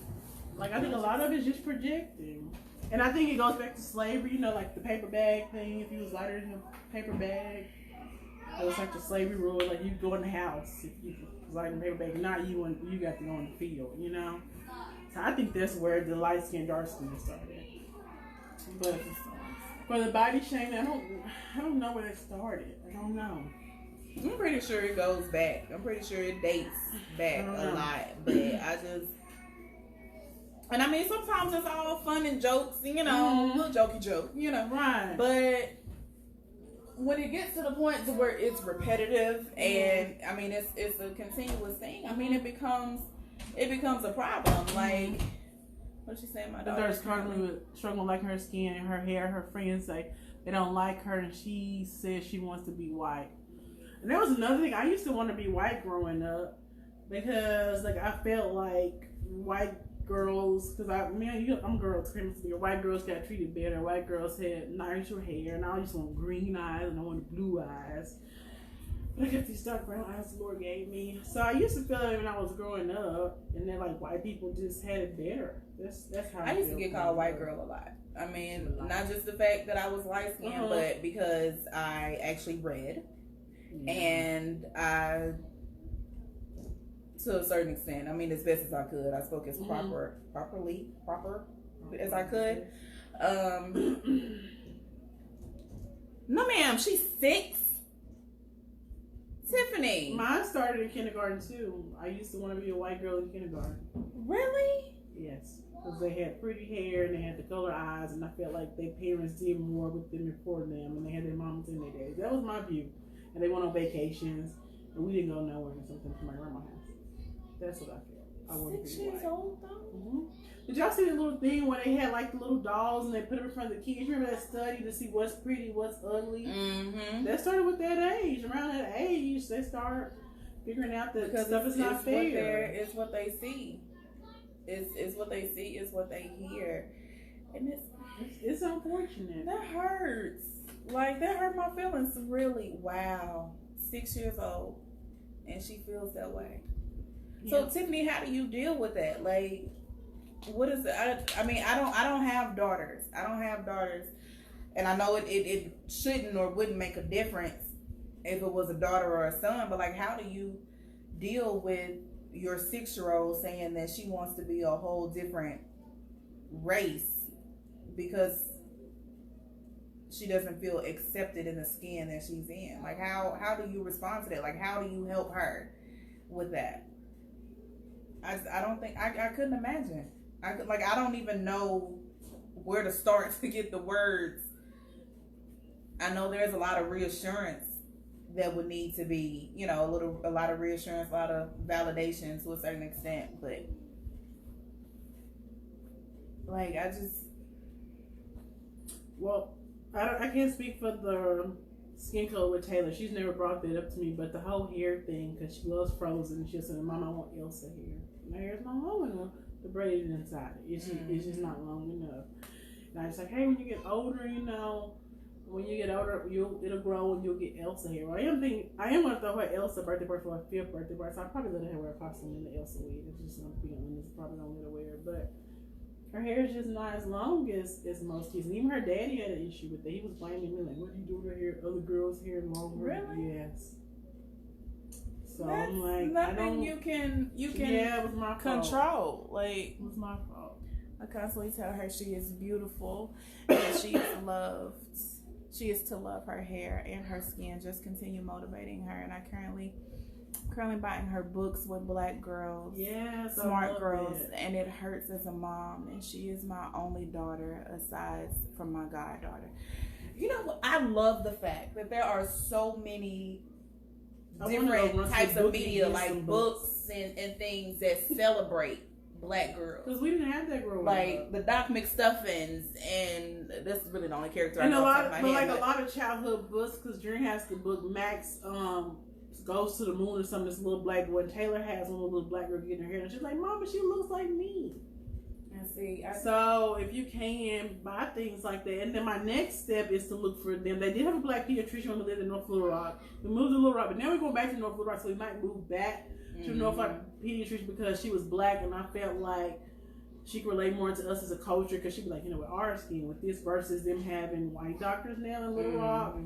[SPEAKER 2] Like, I think a lot of it's just projecting. And I think it goes back to slavery, you know, like the paper bag thing. If you was lighter than a paper bag, it was like the slavery rule. Like, you go in the house if you was lighter than a paper bag, not you, and you got to go in the field, you know? So I think that's where the light skin, dark skin started. But for the body shaming, I don't know where it started. I don't know.
[SPEAKER 1] I'm pretty sure it goes back. I'm pretty sure it dates back a lot. But and I mean, sometimes it's all fun and jokes, you know, little jokey joke, you know.
[SPEAKER 2] Right.
[SPEAKER 1] But when it gets to the point to where it's repetitive and I mean it's a continuous thing, I mean it becomes a problem. Like, what's she saying? My daughter
[SPEAKER 2] struggling like her skin and her hair. Her friends say they don't like her, and she says she wants to be white. And that was another thing. I used to want to be white growing up because like I felt like white girls, because I'm a girl, white girls got treated better. White girls had nicer hair, and I just want green eyes and I want blue eyes. But I got these dark brown eyes the Lord gave me. So I used to feel like when I was growing up, and then like white people just had it better. That's how
[SPEAKER 1] I used to get called white girl a lot. I mean, not just the fact that I was light skinned, but because I actually read, and I, to a certain extent, I mean, as best as I could, I spoke as proper as I could. No, ma'am, she's 6. Tiffany.
[SPEAKER 2] Mine started in kindergarten too. I used to want to be a white girl in kindergarten.
[SPEAKER 1] Really?
[SPEAKER 2] Yes, because they had pretty hair and they had the color eyes, and I felt like their parents did more with them and for them, and they had their moms in their days. That was my view. And they went on vacations, and we didn't go nowhere or something to my grandma's house. That's what I felt. I wanted
[SPEAKER 1] 6
[SPEAKER 2] to be
[SPEAKER 1] years
[SPEAKER 2] white.
[SPEAKER 1] old though.
[SPEAKER 2] Did y'all see the little thing where they had like the little dolls and they put them in front of the kids? You remember that study to see what's pretty, what's ugly? That started with that age. Around that age, they start figuring out that
[SPEAKER 1] because
[SPEAKER 2] stuff is not fair.
[SPEAKER 1] It's what they see. It's what they see. It's what they hear, and
[SPEAKER 2] it's unfortunate.
[SPEAKER 1] That hurts. Like, that hurt my feelings. Really. Wow. 6 years old, and she feels that way. Yeah. So Tiffany, how do you deal with that? Like, what is it? I mean, I don't have daughters. I don't have daughters, and I know it shouldn't or wouldn't make a difference if it was a daughter or a son. But like, how do you deal with your 6-year-old saying that she wants to be a whole different race because she doesn't feel accepted in the skin that she's in? Like, how do you respond to that? Like, how do you help her with that? I don't think I couldn't imagine. I don't even know where to start to get the words. I know there's a lot of reassurance that would need to be, you know, a lot of reassurance, a lot of validation to a certain extent, but like
[SPEAKER 2] I can't speak for the skin color with Taylor. She's never brought that up to me, but the whole hair thing, because she loves Frozen, she said, "Mama, I want Elsa hair." My hair's not long enough to braid it inside. It's just not long enough. And I was like, hey, when you get older, you know, when you get older, it'll grow and you'll get Elsa hair. Well, I am going to throw her Elsa birthday party for her 5th birthday party, so I'll probably let her wear a costume in the Elsa wig. It's just going to be honest, probably don't let her wear it, but her hair is just not as long as most kids. And even her daddy had an issue with it. He was blaming me, like, what do you do with her hair? Other girls' hair longer.
[SPEAKER 1] Really?
[SPEAKER 2] Yes. So
[SPEAKER 1] that's
[SPEAKER 2] I'm like,
[SPEAKER 1] nothing you can
[SPEAKER 2] yeah, it was my
[SPEAKER 1] control.
[SPEAKER 2] Fault.
[SPEAKER 1] Like,
[SPEAKER 2] it was my fault.
[SPEAKER 1] I constantly tell her she is beautiful and she is loved. She is to love her hair and her skin. Just continue motivating her. And I currently buying her books with Black girls, smart girls, and it hurts as a mom. And she is my only daughter aside from my goddaughter. You know what? I love the fact that there are so many different types of media, like books and things that celebrate Black girls.
[SPEAKER 2] Because we didn't have that growing up.
[SPEAKER 1] Like the Doc McStuffins, and this is really the only character
[SPEAKER 2] and
[SPEAKER 1] I know.
[SPEAKER 2] A lot of childhood books, because Dream has the book Max goes to the moon or something. This little black boy. And Taylor has one little black girl getting her hair, and she's like, "Mama, she looks like me."
[SPEAKER 1] And see,
[SPEAKER 2] so if you can buy things like that, and then my next step is to look for them. They did have a Black pediatrician when we lived in North Little Rock. We moved to Little Rock, but now we're going back to North Little Rock, so we might move back to North Little Rock pediatrician because she was Black, and I felt like she could relate more to us as a culture, because she'd be like, you know, with our skin, with this versus them having white doctors now in Little Rock.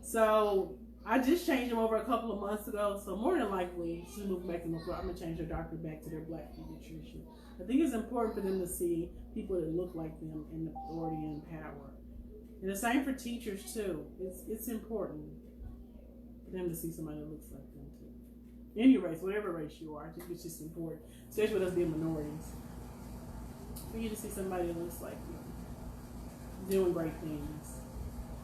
[SPEAKER 2] So I just changed them over a couple of months ago, so more than likely she's moving back to North Little Rock. I'm gonna change her doctor back to their Black pediatrician. I think it's important for them to see people that look like them in authority and power. And the same for teachers too. It's important for them to see somebody that looks like them too. Any race, whatever race you are, I think it's just important, especially with us being minorities, for you to see somebody that looks like you doing great things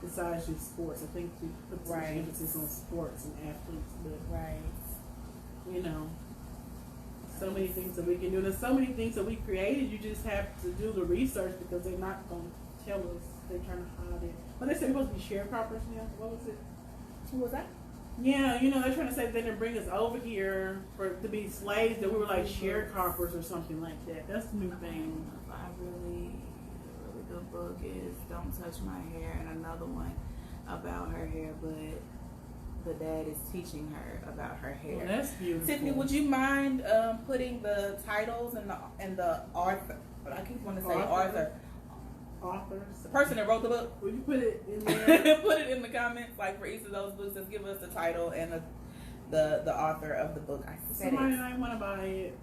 [SPEAKER 2] besides just sports. I think we put some emphasis on sports and athletes, but you know, so many things that we can do. And there's so many things that we created. You just have to do the research, because they're not going to tell us. They're trying to hide it. But they said we're supposed to be sharecroppers now. What was it?
[SPEAKER 1] who was that?
[SPEAKER 2] Yeah, you know, they're trying to say they didn't bring us over here to be slaves, that we were like sharecroppers or something like that. That's the new thing.
[SPEAKER 1] A really good book is Don't Touch My Hair, and another one about her hair, but the dad is teaching her about her hair.
[SPEAKER 2] Oh, that's beautiful.
[SPEAKER 1] Tiffany, would you mind putting the titles and the author? I keep wanting to say authors. The person that wrote the book.
[SPEAKER 2] Would you put it in there?
[SPEAKER 1] Put it in the comments, like for each of those books. Just give us the title and the author of the book. I said
[SPEAKER 2] somebody might want to buy it.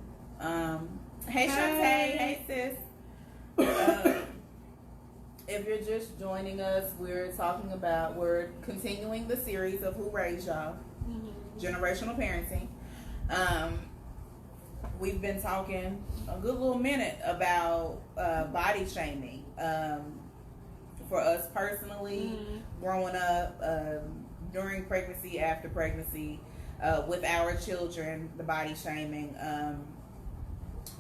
[SPEAKER 1] Hey Shantae, hey sis. If you're just joining us, we're continuing the series of Who Raised Y'all? Generational Parenting. We've been talking a good little minute about body shaming for us personally, growing up, during pregnancy, after pregnancy, with our children, the body shaming.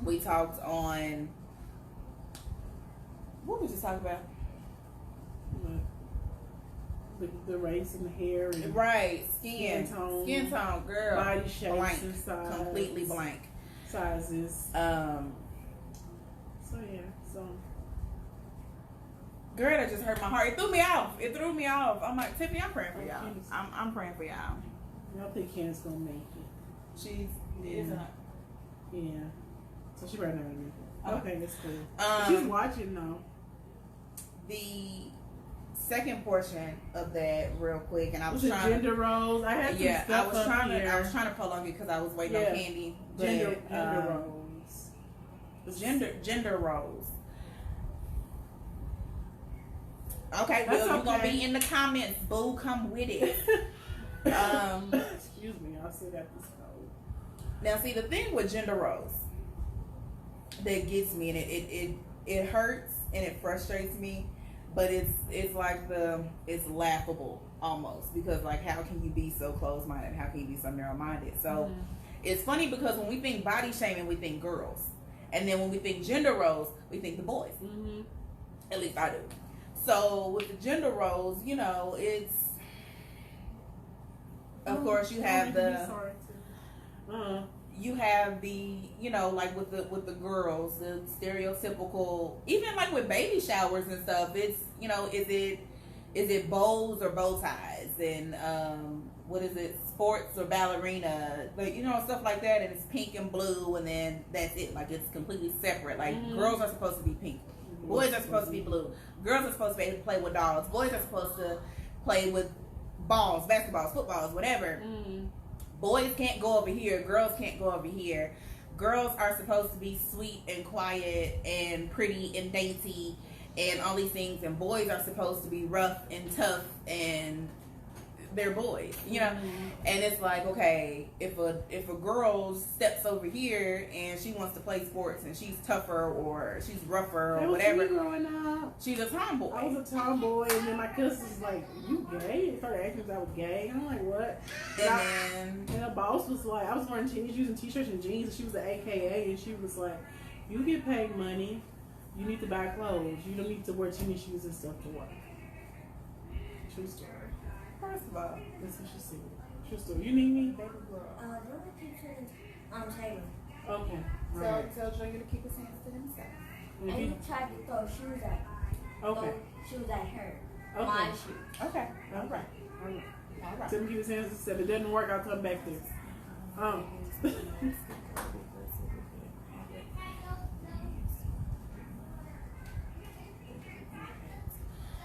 [SPEAKER 1] We talked on, what did we just talk about?
[SPEAKER 2] The race and the hair and
[SPEAKER 1] skin tone, girl,
[SPEAKER 2] body shapes
[SPEAKER 1] blank,
[SPEAKER 2] and size,
[SPEAKER 1] completely blank
[SPEAKER 2] sizes. So
[SPEAKER 1] girl, that just hurt my heart. It threw me off. I'm like, Tiffany, I'm praying for y'all. I'm praying for y'all.
[SPEAKER 2] I think Ken's gonna make it.
[SPEAKER 1] She's isn't.
[SPEAKER 2] Yeah. So she probably not gonna make it. Okay, that's cool. She's watching though.
[SPEAKER 1] The second portion of that, real quick, and I was
[SPEAKER 2] Was it
[SPEAKER 1] trying
[SPEAKER 2] gender roles? I had some stuff
[SPEAKER 1] I was trying to prolong it because I was waiting on Candy. But,
[SPEAKER 2] gender roles.
[SPEAKER 1] Gender roles. Okay, well, you're gonna be in the comments. Boo, come with it.
[SPEAKER 2] Excuse me, I'll sit at this code.
[SPEAKER 1] Now, see, the thing with gender roles that gets me, and it hurts and it frustrates me, but it's like it's laughable almost, because like, how can you be so closed-minded? How can you be so narrow-minded? So it's funny because when we think body shaming, we think girls, and then when we think gender roles, we think the boys. At least I do. So with the gender roles, you know, it's, of course, you have you have the, you know, like with the girls, the stereotypical, even like with baby showers and stuff, it's, you know, is it bows or bow ties, and what is it, sports or ballerina, like, you know, stuff like that, and it's pink and blue, and then that's it, like it's completely separate. Like girls are supposed to be pink, boys are supposed to be blue, girls are supposed to play with dolls, boys are supposed to play with balls, basketballs, footballs, whatever. Boys can't go over here, girls can't go over here. Girls are supposed to be sweet and quiet and pretty and dainty and all these things, and boys are supposed to be rough and tough, and they're boys, you know. And it's like, okay, if a girl steps over here and she wants to play sports and she's tougher or she's rougher or whatever,
[SPEAKER 2] growing up,
[SPEAKER 1] she's a tomboy.
[SPEAKER 2] I was a tomboy, and then my cousin was like, "You gay?" They started asking if I was gay. I'm like, "What?" And the boss was like, I was wearing using t-shirts and jeans, and she was an AKA, and she was like, "You get paid money. You need to buy clothes. You don't need to wear tennis shoes and stuff to work." True story.
[SPEAKER 1] First of all,
[SPEAKER 2] that's what she said. True story. You need me, baby girl.
[SPEAKER 4] The only teacher is Taylor.
[SPEAKER 2] Okay.
[SPEAKER 1] Tell Junior to keep his hands to himself.
[SPEAKER 4] And he tried to throw shoes at her.
[SPEAKER 2] Okay.
[SPEAKER 4] My shoes.
[SPEAKER 1] Okay.
[SPEAKER 2] All right. Tell him to keep his hands to himself. If it doesn't work, I'll come back there.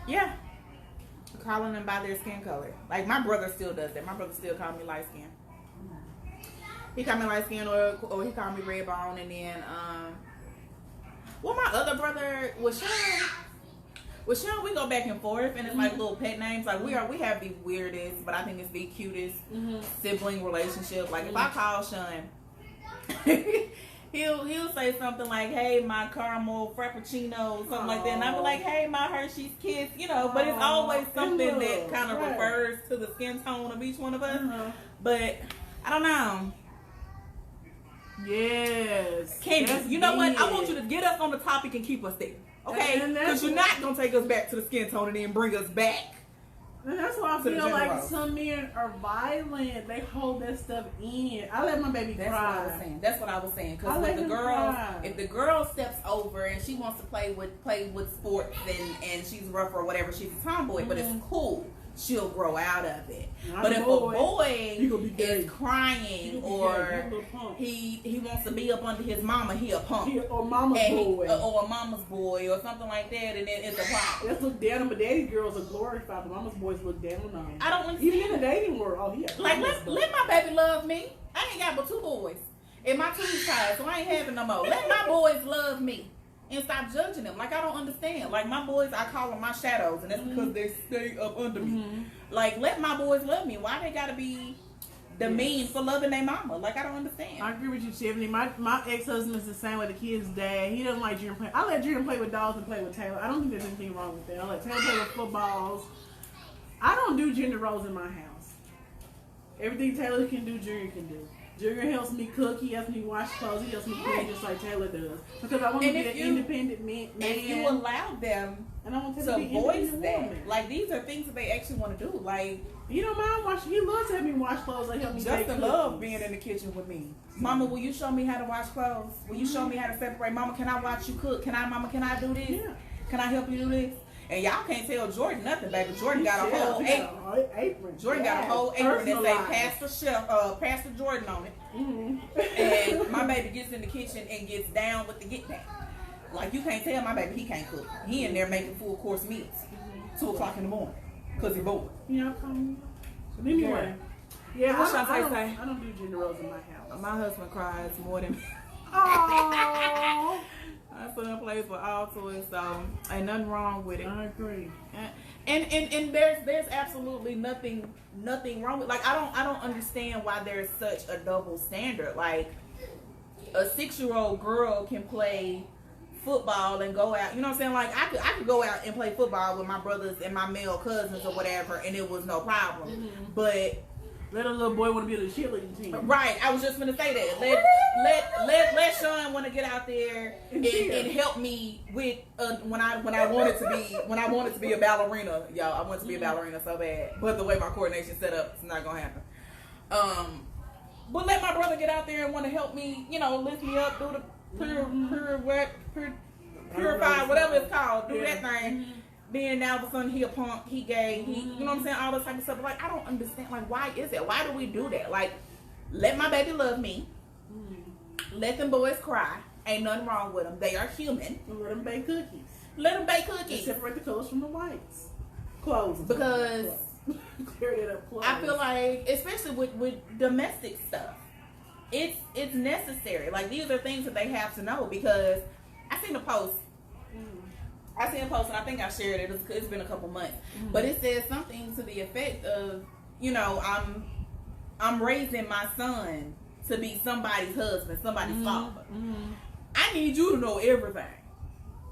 [SPEAKER 1] Yeah. Calling them by their skin color. Like, my brother still does that. My brother still calls me light skin. He called me light skin, or he called me red bone, and then well, my other brother with Sean, we go back and forth, and it's like little pet names. Like, we have the weirdest, but I think it's the cutest sibling relationship. Like, if I call Sean, he'll say something like, "Hey, my caramel frappuccino," something like that, and I'll be like, "Hey, my Hershey's Kiss," you know. But it's always something that kind of refers to the skin tone of each one of us. But I don't know.
[SPEAKER 2] Yes.
[SPEAKER 1] Candy, you know what? I want you to get us on the topic and keep us there. Okay? Because you're not going to take us back to the skin tone and then bring us back.
[SPEAKER 2] And that's why I feel like some men are violent. They hold that stuff in. I let my baby cry.
[SPEAKER 1] That's what I was saying. Because if the girl steps over and she wants to play with sports and she's rough or whatever, she's a tomboy, but it's cool. She'll grow out of it. But if a boy is crying or he wants to be up under his mama, he a punk.
[SPEAKER 2] Or mama's boy.
[SPEAKER 1] Or a mama's boy or something like that, and then it's a problem.
[SPEAKER 2] Let's look down on, but daddy girls are glorified, but mama's boys look down on them.
[SPEAKER 1] I don't understand.
[SPEAKER 2] Even in the dating world,
[SPEAKER 1] like, let my baby love me. I ain't got but 2 boys. And my two's tied, so I ain't having no more. Let my boys love me. And stop judging them. Like, I don't understand. Like, my boys, I call them my shadows, and that's because they stay up under me. Like, let my boys love me. Why they gotta be mean for loving their mama? Like, I don't understand.
[SPEAKER 2] I agree with you, Tiffany. My ex-husband is the same way the kid's dad. He doesn't like Junior play. I let Junior play with dolls and play with Taylor. I don't think there's anything wrong with that. I let Taylor play with footballs. I don't do gender roles in my house. Everything Taylor can do, Junior can do. Junior helps me cook. He helps me wash clothes. He helps me clean just like Taylor does. Because I want to be an independent man.
[SPEAKER 1] If you allow them
[SPEAKER 2] and I want
[SPEAKER 1] to voice that, like, these are things that they actually want to do. Like,
[SPEAKER 2] you don't mind washing. He loves to have me wash clothes. Like, help me.
[SPEAKER 1] Justin loves being in the kitchen with me. Mama, will you show me how to wash clothes? Will you show me how to separate? Mama, can I watch you cook? Mama, can I do this?
[SPEAKER 2] Yeah.
[SPEAKER 1] Can I help you do this? And y'all can't tell Jordan nothing, baby. Jordan got a whole apron. Jordan got a whole apron that say Pastor Jordan on it. And my baby gets in the kitchen and gets down with the get down. Like, you can't tell my baby he can't cook. He in there making full course meals. 2 o'clock in the morning. Because he bored.
[SPEAKER 2] Yeah, but anyway. Yeah,
[SPEAKER 1] What
[SPEAKER 2] I
[SPEAKER 1] say?
[SPEAKER 2] don't do gender roles in my house.
[SPEAKER 1] My husband cries more than me.
[SPEAKER 2] Oh.
[SPEAKER 1] My son plays with all toys, so ain't nothing wrong with it.
[SPEAKER 2] I agree.
[SPEAKER 1] And there's absolutely nothing wrong with, like, I don't understand why there's such a double standard. Like, a 6-year-old girl can play football and go out, you know what I'm saying? Like, I could go out and play football with my brothers and my male cousins or whatever, and it was no problem.
[SPEAKER 2] Mm-hmm.
[SPEAKER 1] But
[SPEAKER 2] let a little boy want to be on the cheerleading team.
[SPEAKER 1] Right, I was just gonna say that. Let Sean want to get out there and help me with when I wanted to be a ballerina, y'all. I wanted to be a ballerina so bad, but the way my coordination set up, it's not gonna happen. But let my brother get out there and want to help me, you know, lift me up, do the purify, whatever it's called, do that thing. Then now all of a sudden he a punk, he gay, you know what I'm saying, all this type of stuff. But like, I don't understand, like, why is that? Why do we do that? Like, let my baby love me. Let them boys cry. Ain't nothing wrong with them. They are human.
[SPEAKER 2] And let them bake cookies.
[SPEAKER 1] Let them bake cookies.
[SPEAKER 2] And separate the colors from the whites. Clothes.
[SPEAKER 1] Because
[SPEAKER 2] clear it up. Clothes.
[SPEAKER 1] I feel like, especially with domestic stuff, it's necessary. Like, these are things that they have to know, because I seen a post. And I think I shared it. It's been a couple months, but it says something to the effect of, you know, I'm raising my son to be somebody's husband, somebody's father. I need you to know everything.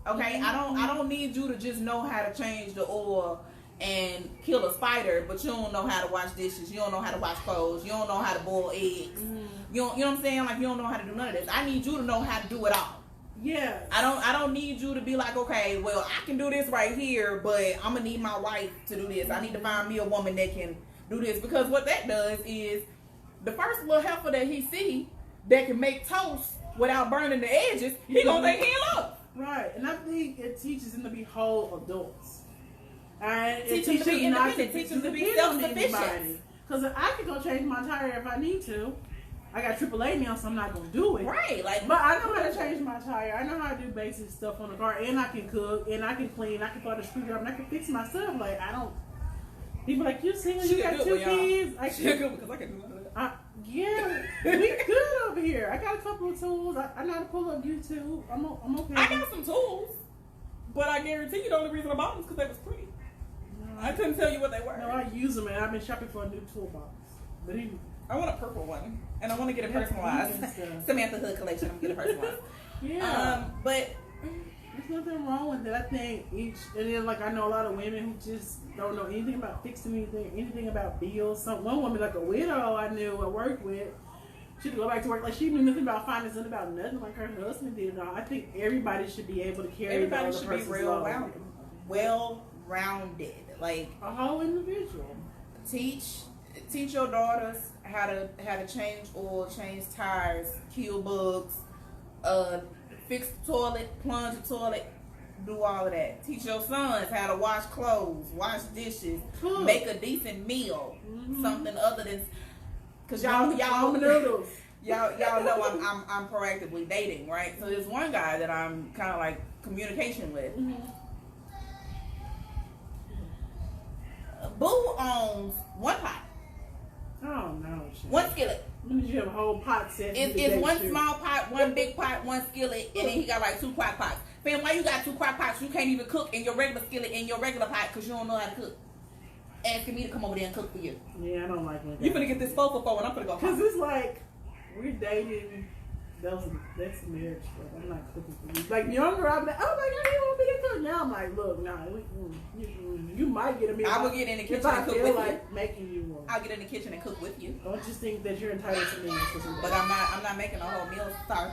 [SPEAKER 1] Okay, I don't need you to just know how to change the oil and kill a spider, but you don't know how to wash dishes. You don't know how to wash clothes. You don't know how to boil eggs. You know what I'm saying? Like, you don't know how to do none of this. I need you to know how to do it all.
[SPEAKER 2] Yeah.
[SPEAKER 1] I don't need you to be like, okay, well, I can do this right here, but I'm gonna need my wife to do this. I need to find me a woman that can do this, because what that does is the first little heifer that he see that can make toast without burning the edges, he gonna think he in love.
[SPEAKER 2] Right, and I think it teaches them to be whole adults. And
[SPEAKER 1] it teaches them to be independent. Teach them to be self-sufficient.
[SPEAKER 2] Because I can go change my tire if I need to. I got AAA now, so I'm not gonna do it.
[SPEAKER 1] Right, like,
[SPEAKER 2] but I know how to change my tire. I know how to do basic stuff on the car, and I can cook, and I can clean. I can throw the screwdriver, and I can fix my stuff. Like, I don't. People like, you single, you got 2 kids. I can because I can do that. Yeah, we good over here. I got a couple of tools. I know how to pull up YouTube. I'm okay.
[SPEAKER 1] I got some tools, but I guarantee you the only reason I bought them is because they was pretty. No, I couldn't tell you what they were.
[SPEAKER 2] No, I use them, and I've been shopping for a new toolbox. But anyway.
[SPEAKER 1] I want a purple one, and I want to get it personalized. Samantha Hood collection. I'm gonna get it personalized.
[SPEAKER 2] Yeah.
[SPEAKER 1] But
[SPEAKER 2] there's nothing wrong with it. I think and then, like, I know a lot of women who just don't know anything about fixing anything about bills. One woman, like a widow I knew I worked with, she'd go back to work like she knew nothing about finance, nothing about nothing like her husband did. I think everybody should be able to carry.
[SPEAKER 1] Everybody should be well-rounded, like
[SPEAKER 2] a whole individual.
[SPEAKER 1] Teach your daughters how to change oil, change tires, kill bugs, fix the toilet, plunge the toilet, do all of that. Teach your sons how to wash clothes, wash dishes, make a decent meal, something other than, cause y'all know I'm proactively dating, right? So there's one guy that I'm kind of like communication with. Boo owns one pot.
[SPEAKER 2] Oh no! Shit.
[SPEAKER 1] One skillet.
[SPEAKER 2] When did you have a whole pot set?
[SPEAKER 1] It's one small pot, one big pot, one skillet, and then he got like 2 crock pots. Fam, why you got 2 crock pots? You can't even cook in your regular skillet in your regular pot because you don't know how to cook. Asking me to come over there and cook for you.
[SPEAKER 2] Yeah, I don't like that.
[SPEAKER 1] You finna get this 4 for 4 and I'm finna go.
[SPEAKER 2] Because it's like we're dating. That's a marriage. I'm not cooking for you. Like younger, I'm like, oh my god, you want me to cook? Now I'm like, look, nah, you might get a meal.
[SPEAKER 1] I will get in the kitchen
[SPEAKER 2] and
[SPEAKER 1] cook with you.
[SPEAKER 2] Making you one.
[SPEAKER 1] I'll get in the kitchen and cook with you.
[SPEAKER 2] Don't just think that you're entitled to me.
[SPEAKER 1] But I'm not making a whole meal. Sorry.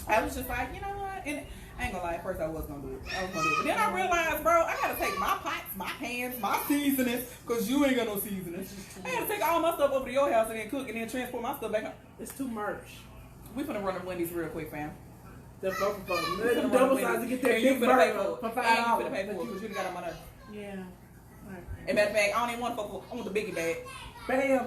[SPEAKER 1] I was just like, you know what? And I ain't gonna lie, at first I was gonna do it. But then I realized, bro, I gotta take my pots, my pans, my seasonings, because you ain't got no seasonings. I gotta take all my stuff over to your house and then cook and then transport my stuff back home.
[SPEAKER 2] It's too much.
[SPEAKER 1] We finna run to Wendy's real quick, fam.
[SPEAKER 2] The double size to get that big burger for $5.
[SPEAKER 1] You finna pay for it because you got on my nerves.
[SPEAKER 2] Yeah. Right.
[SPEAKER 1] And matter of fact, I don't even want I want the biggie bag.
[SPEAKER 2] Bam.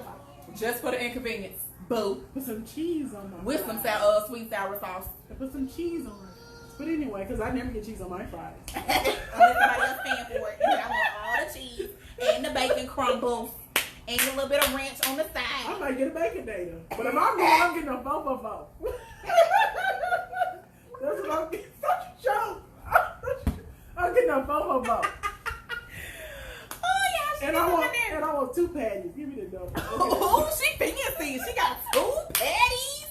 [SPEAKER 1] Just for the inconvenience. Boo.
[SPEAKER 2] Put some cheese on my
[SPEAKER 1] with some sweet sour sauce.
[SPEAKER 2] I put some cheese on it. But anyway, because I never get cheese on my fries.
[SPEAKER 1] Unless somebody else paying for it. And I want all the cheese and the bacon crumbles and a little bit of ranch on the side.
[SPEAKER 2] I might get a bacon data. But if I'm going, I'm getting a 4 That's what I'm getting. Such a joke. I'm getting a 4
[SPEAKER 1] Oh yeah, she
[SPEAKER 2] and I want 2 patties. Give me the double. Okay.
[SPEAKER 1] Oh, she fancy. She got 2 patties.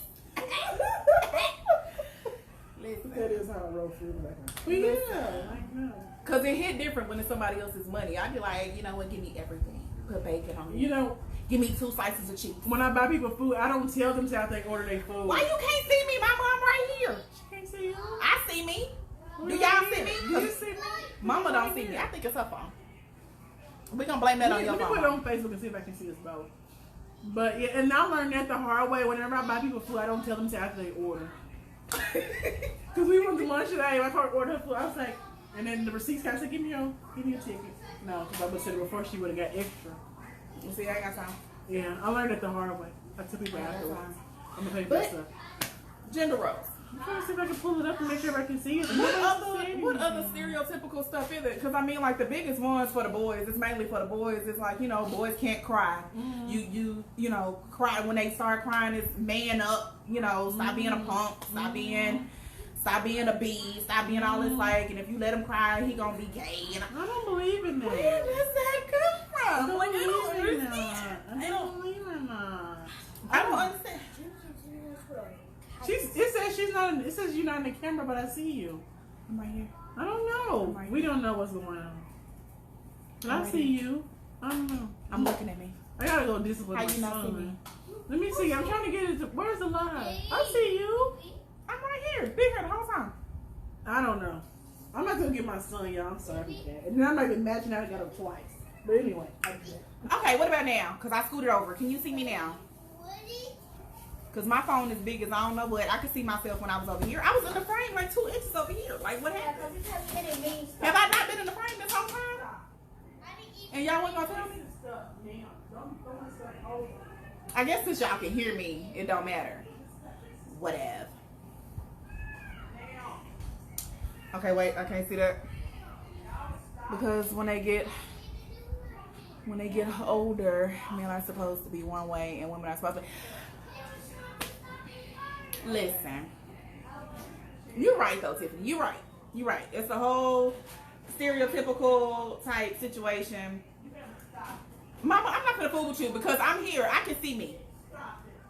[SPEAKER 1] Listen.
[SPEAKER 2] That is how I roll food back then. But yeah, like no.
[SPEAKER 1] Cause it hit different when it's somebody else's money. I'd be like, you know what, give me everything. Put bacon on it.
[SPEAKER 2] You know,
[SPEAKER 1] give me 2 slices of cheese.
[SPEAKER 2] when I buy people food, I don't tell them how they order their food.
[SPEAKER 1] Why you can't see me? My mom right here.
[SPEAKER 2] She can't see you?
[SPEAKER 1] I see me. Do y'all see me?
[SPEAKER 2] Do you see me?
[SPEAKER 1] Mama don't see me. I think it's her phone. We gonna blame that on your
[SPEAKER 2] Let me
[SPEAKER 1] phone.
[SPEAKER 2] put it on Facebook and see if I can see us both. But yeah, and I learned that the hard way. Whenever I buy people food, I don't tell them till after they order. Because we went to lunch today, my car ordered her food. I was like, and then the receipts guy said, give me your ticket. No, because I would have said it before she would have got extra.
[SPEAKER 1] You see, I ain't got time.
[SPEAKER 2] Yeah, I learned it the hard way. I tell people afterwards. I'm gonna pay for
[SPEAKER 1] But-
[SPEAKER 2] stuff.
[SPEAKER 1] Gender roles.
[SPEAKER 2] I'm trying to see if I can pull it up and make sure I can see it.
[SPEAKER 1] What other stereotypical stuff is it? Because I mean, like the biggest ones for the boys, it's mainly for the boys. It's like, you know, boys can't cry. You know, cry when they start crying. It's man up. You know, stop being a punk. Stop being a bee. Stop being all this like. And if you let him cry, he gonna be gay. And
[SPEAKER 2] I don't believe in that.
[SPEAKER 1] where does that come from? Like, I don't understand.
[SPEAKER 2] I don't believe in that.
[SPEAKER 1] I don't understand.
[SPEAKER 2] It says she's not. It says you're not in the camera, but I see you.
[SPEAKER 1] I'm right here.
[SPEAKER 2] I don't know.
[SPEAKER 1] Right.
[SPEAKER 2] We don't know what's going on. But I
[SPEAKER 1] Right.
[SPEAKER 2] see you. I don't know.
[SPEAKER 1] I'm looking at me.
[SPEAKER 2] I gotta go discipline
[SPEAKER 1] How
[SPEAKER 2] my
[SPEAKER 1] you not see
[SPEAKER 2] son.
[SPEAKER 1] me?
[SPEAKER 2] Let me see. I'm trying to get it. Where's the live? I see you.
[SPEAKER 1] I'm right here. Been here the whole time.
[SPEAKER 2] I don't know. I'm not gonna get my son, y'all. I'm sorry for that. And then I'm not even matching out. I got him twice. But anyway.
[SPEAKER 1] Okay, what about now? Because I scooted over. Can you see me now? Because my phone is big as I don't know, but I could see myself when I was over here. I was in the frame like 2 inches over here. Like, what happened? Have I not been in the frame this whole time? And y'all wasn't going to tell me? I guess since y'all can hear me, it don't matter. Whatever. Okay, wait. I can't see that. Because when they get older, men are supposed to be one way and women are supposed to... Listen, you're right though, Tiffany. You're right. It's a whole stereotypical type situation. Mama, I'm not gonna fool with you because I'm here. I can see me.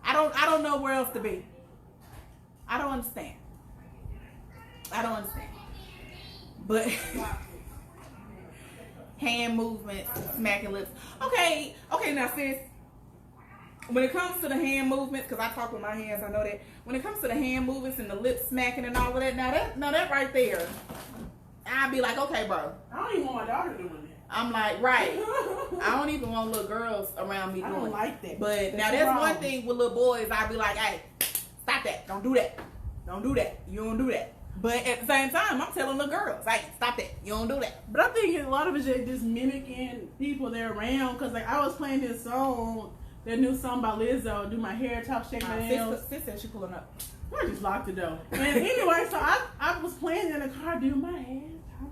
[SPEAKER 1] I don't know where else to be. I don't understand. But hand movements, smacking lips. Okay, now sis. When it comes to the hand movements, because I talk with my hands, I know that. When it comes to the hand movements and the lip smacking and all of that, now that right there, I'd be like, okay, bro.
[SPEAKER 2] I don't even want my daughter doing that.
[SPEAKER 1] I'm like, right. I don't even want little girls around me doing it.
[SPEAKER 2] I don't like that.
[SPEAKER 1] But now that's one thing with little boys, I'd be like, hey, stop that. Don't do that. You don't do that. But at the same time, I'm telling little girls, hey, stop that. You don't do that.
[SPEAKER 2] But I think a lot of it is just mimicking people they're around. Because like I was playing this song, that new song by Lizzo, Do My Hair, Talk, Shake My Nails.
[SPEAKER 1] Sis said she pulling up.
[SPEAKER 2] I just locked the door. And anyway, so I was playing in the car, Do My Hair, Talk.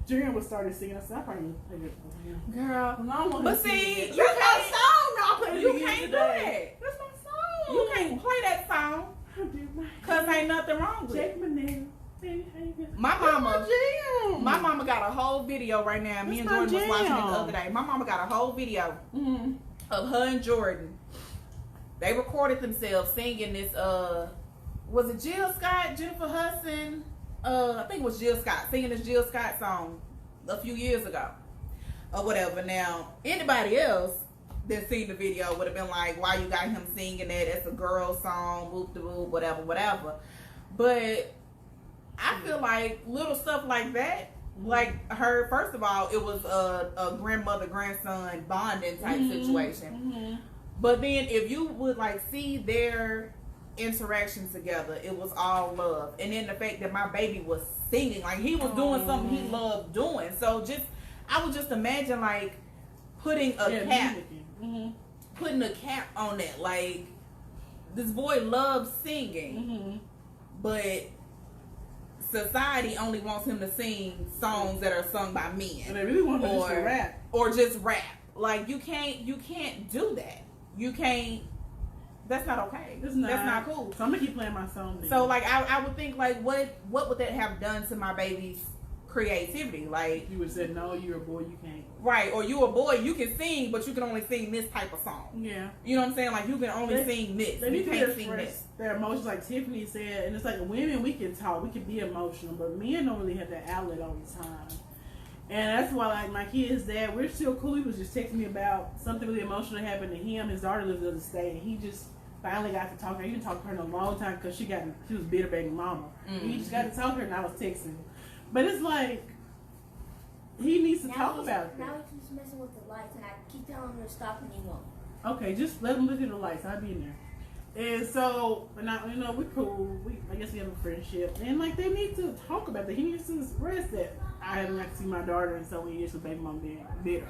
[SPEAKER 2] Junior was started singing. I said, I probably play it.
[SPEAKER 1] Girl.
[SPEAKER 2] But
[SPEAKER 1] see,
[SPEAKER 2] that's my song. No, I played it
[SPEAKER 1] You
[SPEAKER 2] again
[SPEAKER 1] can't do
[SPEAKER 2] today.
[SPEAKER 1] that.
[SPEAKER 2] That's my song.
[SPEAKER 1] You can't play that song
[SPEAKER 2] I do my
[SPEAKER 1] because ain't nothing wrong with
[SPEAKER 2] Shake
[SPEAKER 1] it.
[SPEAKER 2] my nails.
[SPEAKER 1] My
[SPEAKER 2] Jam.
[SPEAKER 1] mama got a whole video right now. Me and
[SPEAKER 2] That's my
[SPEAKER 1] Jordan was watching it the
[SPEAKER 2] jam.
[SPEAKER 1] other day. My mama got a whole video
[SPEAKER 2] Mm-hmm.
[SPEAKER 1] of her and Jordan. They recorded themselves singing this, was it Jill Scott, Jennifer Hudson? I think it was Jill Scott, singing this Jill Scott song a few years ago. Or whatever. Now, anybody else that seen the video would have been like, why you got him singing that? It's a girl song, whoop de whoop, whatever. But I feel like little stuff like that, like her, first of all, it was a grandmother-grandson bonding type situation.
[SPEAKER 2] Mm-hmm.
[SPEAKER 1] But then if you would like see their interactions together, it was all love. And then the fact that my baby was singing, like he was doing something he loved doing. So I would just imagine like putting a cap on that. Like this boy loves singing. but society only wants him to sing songs that are sung by men.
[SPEAKER 2] And they really want him just to rap.
[SPEAKER 1] Or just rap. Like, you can't do that. You can't. That's not okay. That's not cool.
[SPEAKER 2] So I'm gonna keep playing my song then.
[SPEAKER 1] So like I would think, like, what would that have done to my baby's creativity? Like,
[SPEAKER 2] you would say, no, you're a boy, you can't.
[SPEAKER 1] Right, or you a boy, you can sing, but you can only sing this type of song.
[SPEAKER 2] Yeah.
[SPEAKER 1] You know what I'm saying? Like, you can only sing this. You can't sing this.
[SPEAKER 2] Their emotions, like Tiffany said, and it's like women, we can talk, we can be emotional, but men don't really have that outlet all the time. And that's why, like, my kid's dad, we're still cool. He was just texting me about something really emotional happened to him. His daughter lives in the state, and he just finally got to talk to her. He didn't talk to her in a long time because she was bitter baby mama. Mm-hmm. He just got to talk to her, and I was texting. But it's like, he needs to talk about it.
[SPEAKER 4] Now he keeps messing with the lights, and I keep telling him to stop, and he won't.
[SPEAKER 2] Okay, just let him look at the lights. I'll be in there. And so, we're cool. I guess we have a friendship. And, like, they need to talk about that. He needs to express that. I haven't got to see my daughter in so many years with baby mom being bitter.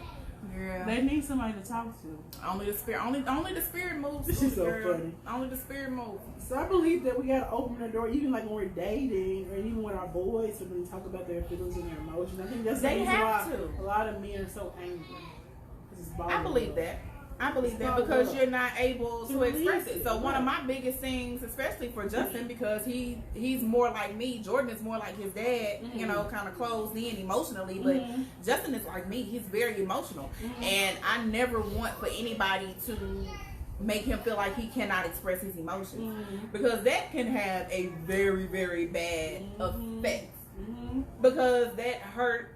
[SPEAKER 1] Yeah.
[SPEAKER 2] They need somebody to talk to.
[SPEAKER 1] Only the spirit moves.
[SPEAKER 2] This is so funny.
[SPEAKER 1] Only the spirit moves.
[SPEAKER 2] So I believe that we gotta open the door, even like when we're dating, or even with our boys, so we talk about their feelings and their emotions. I think that's the reason why a lot of men are so angry.
[SPEAKER 1] I believe that. Because you're not able to express it. So one of my biggest things, especially for Justin, because he's more like me. Jordan is more like his dad, kind of closed in emotionally. But Justin is like me. He's very emotional. And I never want for anybody to make him feel like he cannot express his emotions. Because that can have a very, very bad effect. Because that hurt,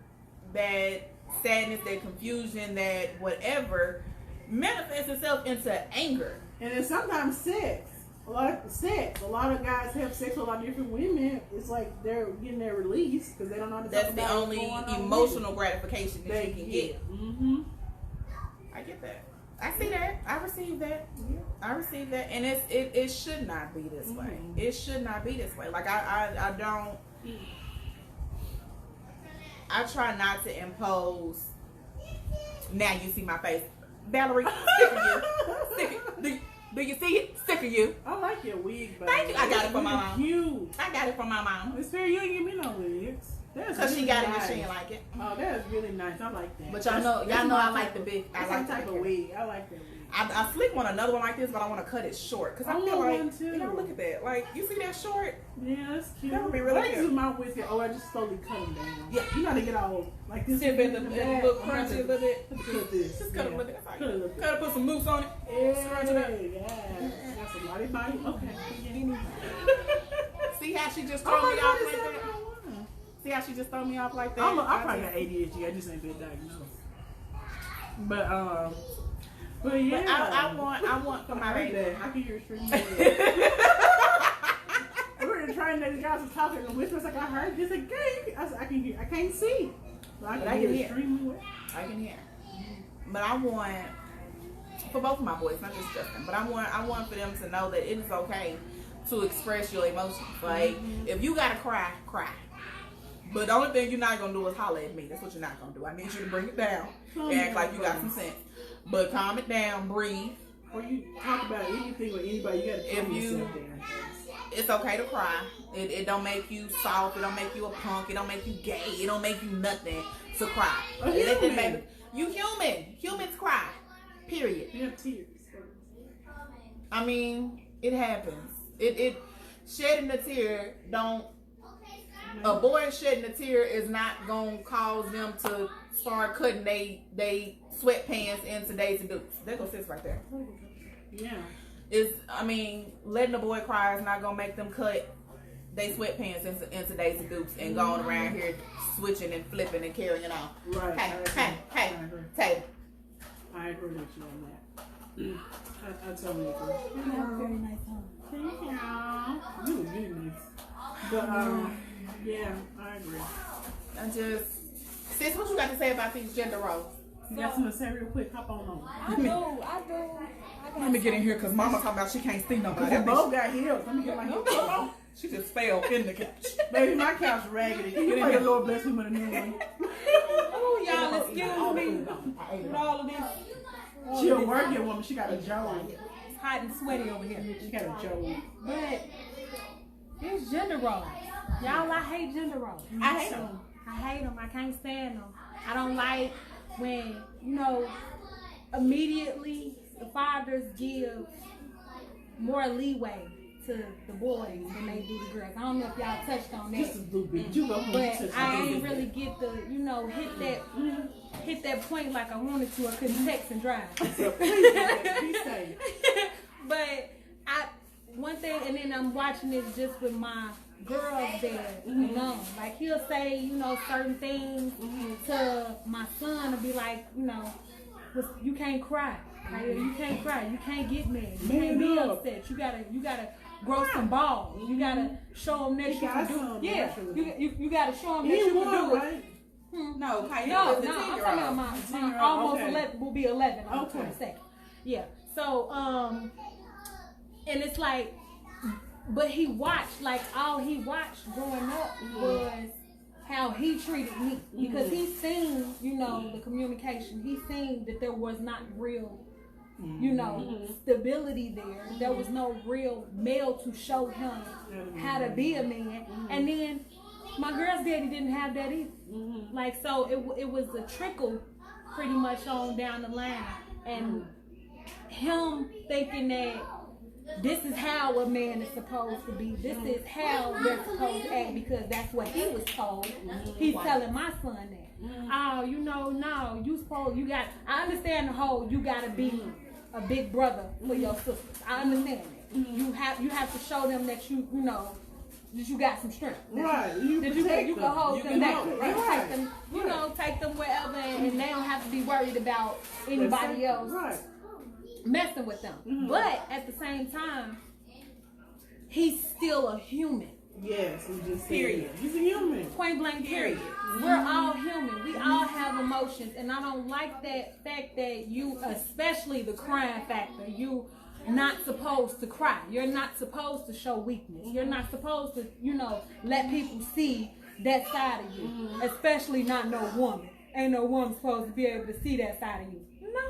[SPEAKER 1] that sadness, that confusion, that whatever manifests itself into anger.
[SPEAKER 2] And then sometimes sex. A lot of guys have sex with a lot of different women. It's like they're getting their release because they don't know how to talk about
[SPEAKER 1] That's the only emotional gratification that you can get. Mm-hmm. I get that. I see that. I receive that. Yeah. I receive that. And it should not be this way. It should not be this way. Like I don't. I try not to impose. Now you see my face. Valerie, sick of you. Do you see it? Sick of you.
[SPEAKER 2] I like your wig, baby.
[SPEAKER 1] Thank you. I got it from my mom.
[SPEAKER 2] Cute.
[SPEAKER 1] I got it from my mom.
[SPEAKER 2] It's fair. You ain't give me no wigs.
[SPEAKER 1] Because she got it and she didn't like it.
[SPEAKER 2] Oh, that is really nice. I like that.
[SPEAKER 1] But y'all know I like the big.
[SPEAKER 2] I like type of wig. I like that wig.
[SPEAKER 1] I sleep on another one like this, but I want to cut it short because I feel like
[SPEAKER 2] one too.
[SPEAKER 1] Look at that. Like, you see that short?
[SPEAKER 2] Yeah, that's cute.
[SPEAKER 1] That would be really cute.
[SPEAKER 2] I zoom out with it. Oh, I just slowly cut them down. Yeah, you gotta get all like this.
[SPEAKER 1] Tip at the little crunchy a little bit.
[SPEAKER 2] Cut this.
[SPEAKER 1] Just cut a little bit.
[SPEAKER 2] Cut
[SPEAKER 1] it. Put some mousse on it.
[SPEAKER 2] Scrunch it up. Yeah. That's a body body. Okay.
[SPEAKER 1] See how she just threw me off like that? See how she just threw me off like that?
[SPEAKER 2] I probably got ADHD. I just ain't been diagnosed. But yeah,
[SPEAKER 1] but I want for my baby.
[SPEAKER 2] I can hear screaming. We were trying to, the guys was talking and whispers like I heard this again. I said I can hear. I can't see, but I can hear screaming.
[SPEAKER 1] I can hear. But I want for both of my boys, not just Justin. But I want for them to know that it is okay to express your emotions. Like if you gotta cry, cry. But the only thing you're not gonna do is holler at me. That's what you're not gonna do. I need you to bring it down and act like you got some sense. But calm it down, breathe.
[SPEAKER 2] Or you talk about anything with anybody, you gotta calm yourself down.
[SPEAKER 1] It's okay to cry. It don't make you soft. It don't make you a punk. It don't make you gay. It don't make you nothing to cry. You human. Humans cry. Period.
[SPEAKER 2] You have tears.
[SPEAKER 1] I mean, it happens. It shedding a tear don't. A boy shedding a tear is not gonna cause them to start cutting they sweatpants into Daisy Dukes. That goes sits right there.
[SPEAKER 2] Yeah.
[SPEAKER 1] Letting a boy cry is not gonna make them cut they sweatpants into Daisy Dukes and going around here switching and flipping and carrying on.
[SPEAKER 2] Right.
[SPEAKER 1] Hey, Taylor.
[SPEAKER 2] I agree with you on that. I totally agree.
[SPEAKER 4] You have a very nice home.
[SPEAKER 2] Thank you. You really nice. But yeah, I agree.
[SPEAKER 1] Sis, what you got to say about these gender roles?
[SPEAKER 2] You got something to say real quick? Hop on.
[SPEAKER 4] I do.
[SPEAKER 1] Let me get in here because Mama talking about she can't see nobody.
[SPEAKER 2] We both got heels. Let me get my heels on.
[SPEAKER 1] She just fell in the couch.
[SPEAKER 2] Baby, my couch raggedy. Can you pray the Lord bless me with a new one?
[SPEAKER 1] Oh, y'all, excuse me. With all of this.
[SPEAKER 2] She a working woman. She got a job.
[SPEAKER 1] It's hot and sweaty over here.
[SPEAKER 2] She got a job.
[SPEAKER 1] But
[SPEAKER 5] It's gender roles. Y'all, I hate gender roles.
[SPEAKER 1] I hate them.
[SPEAKER 5] I hate them. I can't stand them. I don't like when, immediately the fathers give more leeway to the boys than they do the girls. I don't know if y'all touched on that.
[SPEAKER 2] Just a little bit. You know,
[SPEAKER 5] but I ain't really get the, hit that point like I wanted to. I couldn't text and drive.
[SPEAKER 2] So please, be safe.
[SPEAKER 5] But one thing, and then I'm watching this just with my girl's dad alone. Like he'll say, certain things to my son to be like, you can't cry. You can't cry. You can't get mad. You can't be upset. You gotta grow some balls. You gotta show them that you can do. Yeah, you gotta show them that you can do it.
[SPEAKER 1] No,
[SPEAKER 5] I'm talking about my almost 11 will be 11 on the 22nd. Yeah. So and it's like, but he watched, like all he watched growing up was how he treated me, because he seen, the communication. He seen that there was not real, stability there. There was no real male to show him how to be a man. And then my girl's daddy didn't have that either. Like, so it was a trickle pretty much on down the line. And him thinking that this is how a man is supposed to be. This is how they're supposed to act, because that's what he was told. He's telling my son that. Oh, no, I understand the whole, you gotta be a big brother for your sisters. I understand that. You have to show them that that you got some strength.
[SPEAKER 2] Right.
[SPEAKER 5] That you can hold them back.
[SPEAKER 2] Right.
[SPEAKER 5] Take them, take them wherever, and they don't have to be worried about anybody else messing with them. But at the same time, he's still a human.
[SPEAKER 2] Yes, we just
[SPEAKER 1] period.
[SPEAKER 2] He's a human.
[SPEAKER 5] Point blank period. We're all human. We all have emotions, and I don't like that fact that you, especially the crying factor, you not supposed to cry. You're not supposed to show weakness. You're not supposed to, let people see that side of you, especially not no woman. Ain't no woman supposed to be able to see that side of you.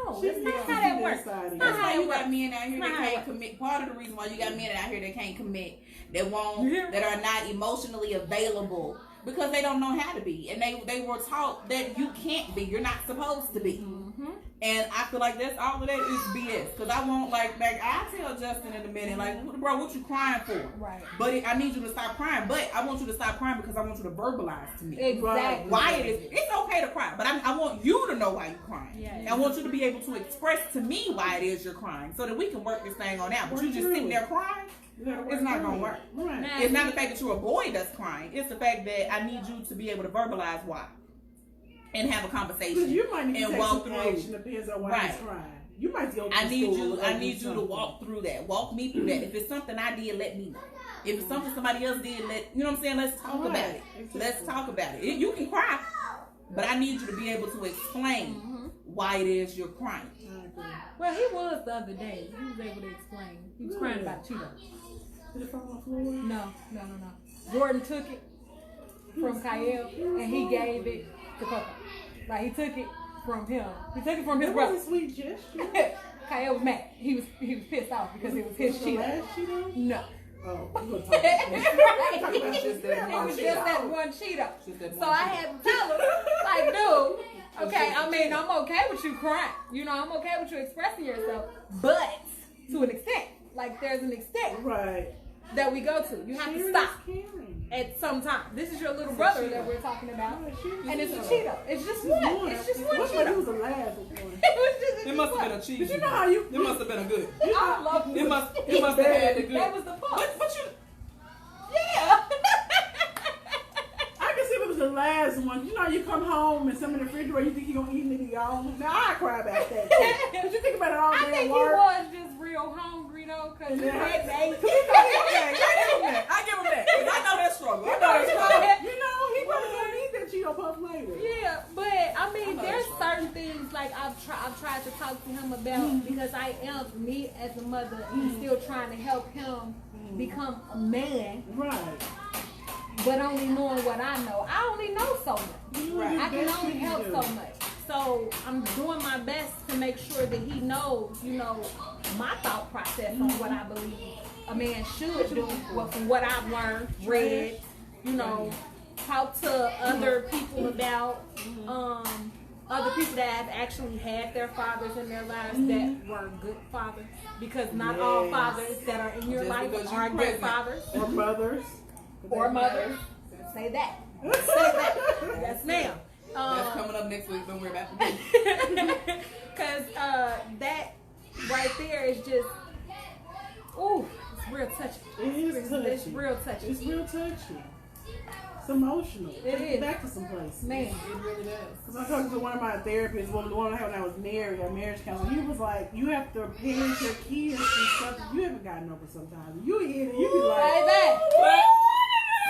[SPEAKER 5] No, that's not how that works. That's
[SPEAKER 1] why you got men out here that can't commit. Part of the reason why you got men out here that can't commit, that are not emotionally available, because they don't know how to be, and they were taught that you can't be. You're not supposed to be. And I feel like that's all of that is BS. Because I won't like I tell Justin in a minute, like, bro, what you crying for?
[SPEAKER 5] Right.
[SPEAKER 1] But I need you to stop crying. But I want you to stop crying because I want you to verbalize to me.
[SPEAKER 5] Exactly.
[SPEAKER 1] Why it is. It's okay to cry, but I want you to know why you're crying.
[SPEAKER 5] Yeah.
[SPEAKER 1] I want you to be able to express to me why it is you're crying, so that we can work this thing on out. But you just sitting there crying, it's not going to work.
[SPEAKER 2] Right.
[SPEAKER 1] It's not the fact that you're a boy that's crying. It's the fact that I need you to be able to verbalize why. And have a conversation.
[SPEAKER 2] You might need to take
[SPEAKER 1] walk
[SPEAKER 2] some
[SPEAKER 1] through.
[SPEAKER 2] action, depends on why he's crying. You might go to
[SPEAKER 1] I need you to walk through that. Walk me through that. If it's something I did, let me know. If it's something somebody else did, you know what I'm saying? Let's talk about it. Exactly. Let's talk about it. You can cry, but I need you to be able to explain why it is you're crying.
[SPEAKER 5] Well, he was the other day. He was able to explain. He was crying about Cheetos.
[SPEAKER 2] Did it fall on the floor?
[SPEAKER 5] No. Jordan took it from Kyle, and he gave it to Coco. Like, he took it from him. He took it from his brother.
[SPEAKER 2] That was a sweet gesture.
[SPEAKER 5] Kyle was mad. He was pissed off because it was his Cheetos.
[SPEAKER 2] Last Cheeto?
[SPEAKER 5] No.
[SPEAKER 2] Oh, we're going to talk about
[SPEAKER 5] it was just that one Cheeto. So I had to tell him, like, dude, okay, I mean, I'm okay with you crying. I'm okay with you expressing yourself. But to an extent. Like, there's an extent that we go to. You have to stop at some time. This is your little brother that we're talking about. And it's a Cheeto. It's just one. It's just one Cheeto.
[SPEAKER 2] It was the last one.
[SPEAKER 1] It must have been a cheese.
[SPEAKER 2] But you know how you...
[SPEAKER 1] It must have been a good.
[SPEAKER 5] I love
[SPEAKER 1] it. It must have had the good.
[SPEAKER 5] That was the part.
[SPEAKER 1] But you...
[SPEAKER 5] Yeah.
[SPEAKER 2] I can see if it was the last one. You know, you come home and some in the refrigerator, you think you're going to eat and it gone. Now, I cry about that. But you think about it all day.
[SPEAKER 5] I think he was just real hungry, though, because he hadn't ate.
[SPEAKER 1] I give him that. I know that struggle.
[SPEAKER 2] You know, he probably going to eat that Cheeto Puff later.
[SPEAKER 5] Yeah, but, I mean, there's certain things, like, I've tried to talk to him about, because I am, me as a mother, still trying to help him become a man.
[SPEAKER 2] Right.
[SPEAKER 5] But only knowing what I know. I only know so much.
[SPEAKER 2] Right.
[SPEAKER 5] I can only help so much. So I'm doing my best to make sure that he knows, my thought process on what I believe. a man should do, well, from what I've learned, read, you know, talk to other people about, other people that have actually had their fathers in their lives that were good fathers, because not all fathers that are in your life are good fathers
[SPEAKER 2] or mothers
[SPEAKER 5] Say that. Yes, ma'am.
[SPEAKER 1] That's coming up next week. Don't worry about it.
[SPEAKER 5] Because that right there is just, ooh, it's real touching.
[SPEAKER 2] It is touching.
[SPEAKER 5] It's real touching.
[SPEAKER 2] It's real touching. It's emotional.
[SPEAKER 5] It is.
[SPEAKER 2] Back to some place.
[SPEAKER 5] Man.
[SPEAKER 1] It really does.
[SPEAKER 2] Because I was talking to one of my therapists, the one I had when I was married, a marriage counselor. He was like, you have to parent your kids and stuff you haven't gotten over sometimes. You hear it, you be like,
[SPEAKER 5] Say that.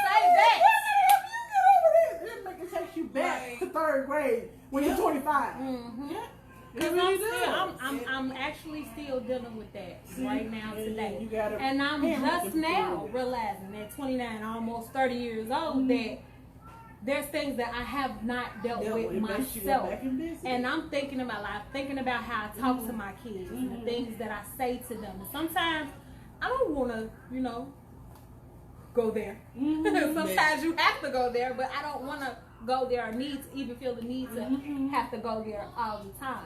[SPEAKER 5] Say that.
[SPEAKER 2] It make it take you back to third grade when you're 25.
[SPEAKER 5] Mm-hmm.
[SPEAKER 2] Yeah.
[SPEAKER 5] Because I'm actually still dealing with that right now today.
[SPEAKER 2] You gotta
[SPEAKER 5] and I'm just now realizing at 29, almost 30 years old, that there's things that I have not dealt with myself. And I'm thinking about how I talk to my kids and the things that I say to them. And sometimes I don't want to, go there. Sometimes you have to go there, but I don't want to go there or even feel the need to have to go there all the time.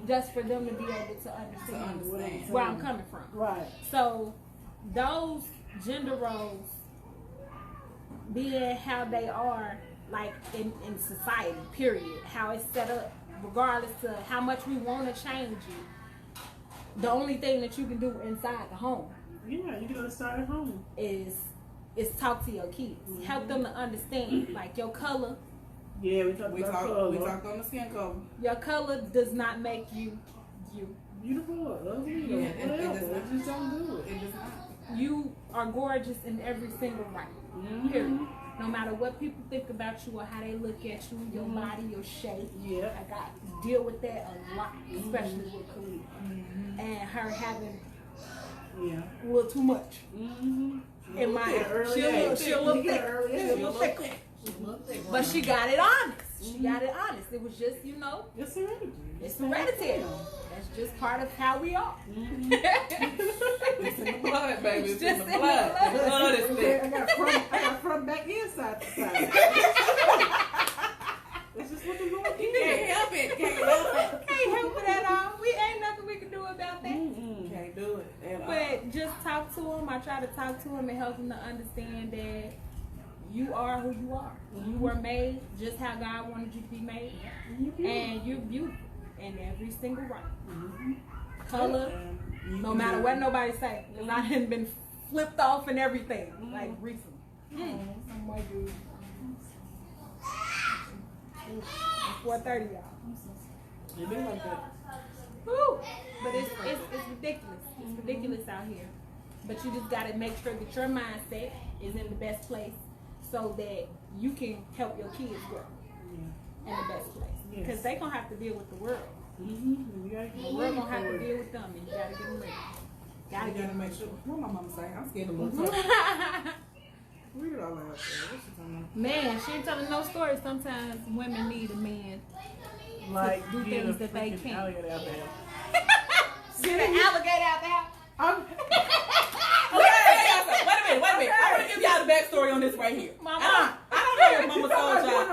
[SPEAKER 5] Just for them to be able to understand where I'm coming from.
[SPEAKER 2] Right.
[SPEAKER 5] So those gender roles being how they are, like in society, period, how it's set up, regardless to how much we want to change you, the only thing that you can do inside the home,
[SPEAKER 2] you can start at home,
[SPEAKER 5] is talk to your kids, help them to understand, like, your color.
[SPEAKER 2] Yeah, we talked
[SPEAKER 1] on the skin color.
[SPEAKER 5] Your color does not make you
[SPEAKER 2] beautiful or ugly or whatever. It just don't do it.
[SPEAKER 1] It does not.
[SPEAKER 5] You are gorgeous in every single right. Period. No matter what people think about you or how they look at you, your body, your shape.
[SPEAKER 2] Yeah.
[SPEAKER 5] I got to deal with that a lot, especially with Khalid. And her having a little too much. In my age. She'll look thick. But she got it honest. She got it honest. It was just,
[SPEAKER 2] It's hereditary.
[SPEAKER 5] It's hereditary. That's just part of how we are.
[SPEAKER 1] It's in the blood, baby. It's in the
[SPEAKER 5] Just
[SPEAKER 1] blood. The blood is thick.
[SPEAKER 2] I got front back inside to side. That's just what the Lord did.
[SPEAKER 1] Can't help it.
[SPEAKER 5] Can't help it at all. We ain't nothing we can do about that.
[SPEAKER 1] Can't do it at all.
[SPEAKER 5] But just talk to them. I try to talk to them and help them to understand that you are who you are. You were made just how God wanted you to be made. And you're beautiful in every single right. Color, no matter what nobody say. Because I hadn't been flipped off and everything, like recently. I'm white dude. 4:30, y'all.
[SPEAKER 2] It be like that.
[SPEAKER 5] Woo. But it's ridiculous. It's ridiculous out here. But you just got to make sure that your mindset is in the best place, so that you can help your kids grow in the best place. Because they going to have to deal with the world. The world going to have to deal with them, and you got to get them ready.
[SPEAKER 1] Gotta make sure. What my mama say? I'm scared of little tongue. Read it all out there. What's she talking about?
[SPEAKER 5] Man, she ain't telling no stories. Sometimes women need a man
[SPEAKER 2] Like
[SPEAKER 5] to do things that they can't.
[SPEAKER 2] Alligator out there.
[SPEAKER 5] Get an alligator out there.
[SPEAKER 1] Wait a minute. I want to give y'all the backstory on this right here.
[SPEAKER 5] Mama.
[SPEAKER 1] I don't know if mama told y'all.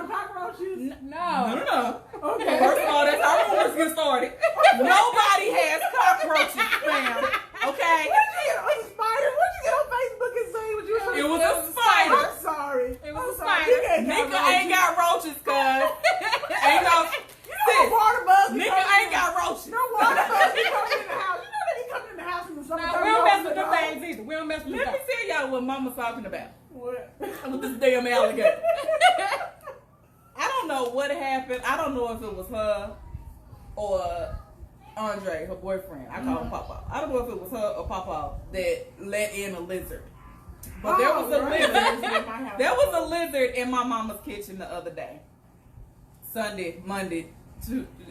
[SPEAKER 1] No.
[SPEAKER 2] Okay.
[SPEAKER 1] First of all, that's how rumors get started. Nobody has cockroaches, fam. Okay?
[SPEAKER 2] A spider? What you get on Facebook and say what you have?
[SPEAKER 1] It was a spider.
[SPEAKER 2] I'm sorry.
[SPEAKER 5] It was a
[SPEAKER 2] sorry.
[SPEAKER 5] spider.
[SPEAKER 1] Nigga ain't got roaches, cuz. Ain't no.
[SPEAKER 2] No water bugs.
[SPEAKER 1] Nigga ain't got roaches.
[SPEAKER 2] No water bugs. He comes in the house. You know that he comes in the house in the summer.
[SPEAKER 5] No, we don't mess with them things either. We don't mess with
[SPEAKER 1] Let
[SPEAKER 5] them.
[SPEAKER 1] me tell y'all what mama's talking about.
[SPEAKER 2] What?
[SPEAKER 1] With this damn alligator. I don't know what happened. I don't know if it was her or Andre, her boyfriend. I call him Papa. I don't know if it was her or Papa that let in a lizard. But there was a lizard. There was a lizard in my mama's kitchen the other day. Sunday, Monday,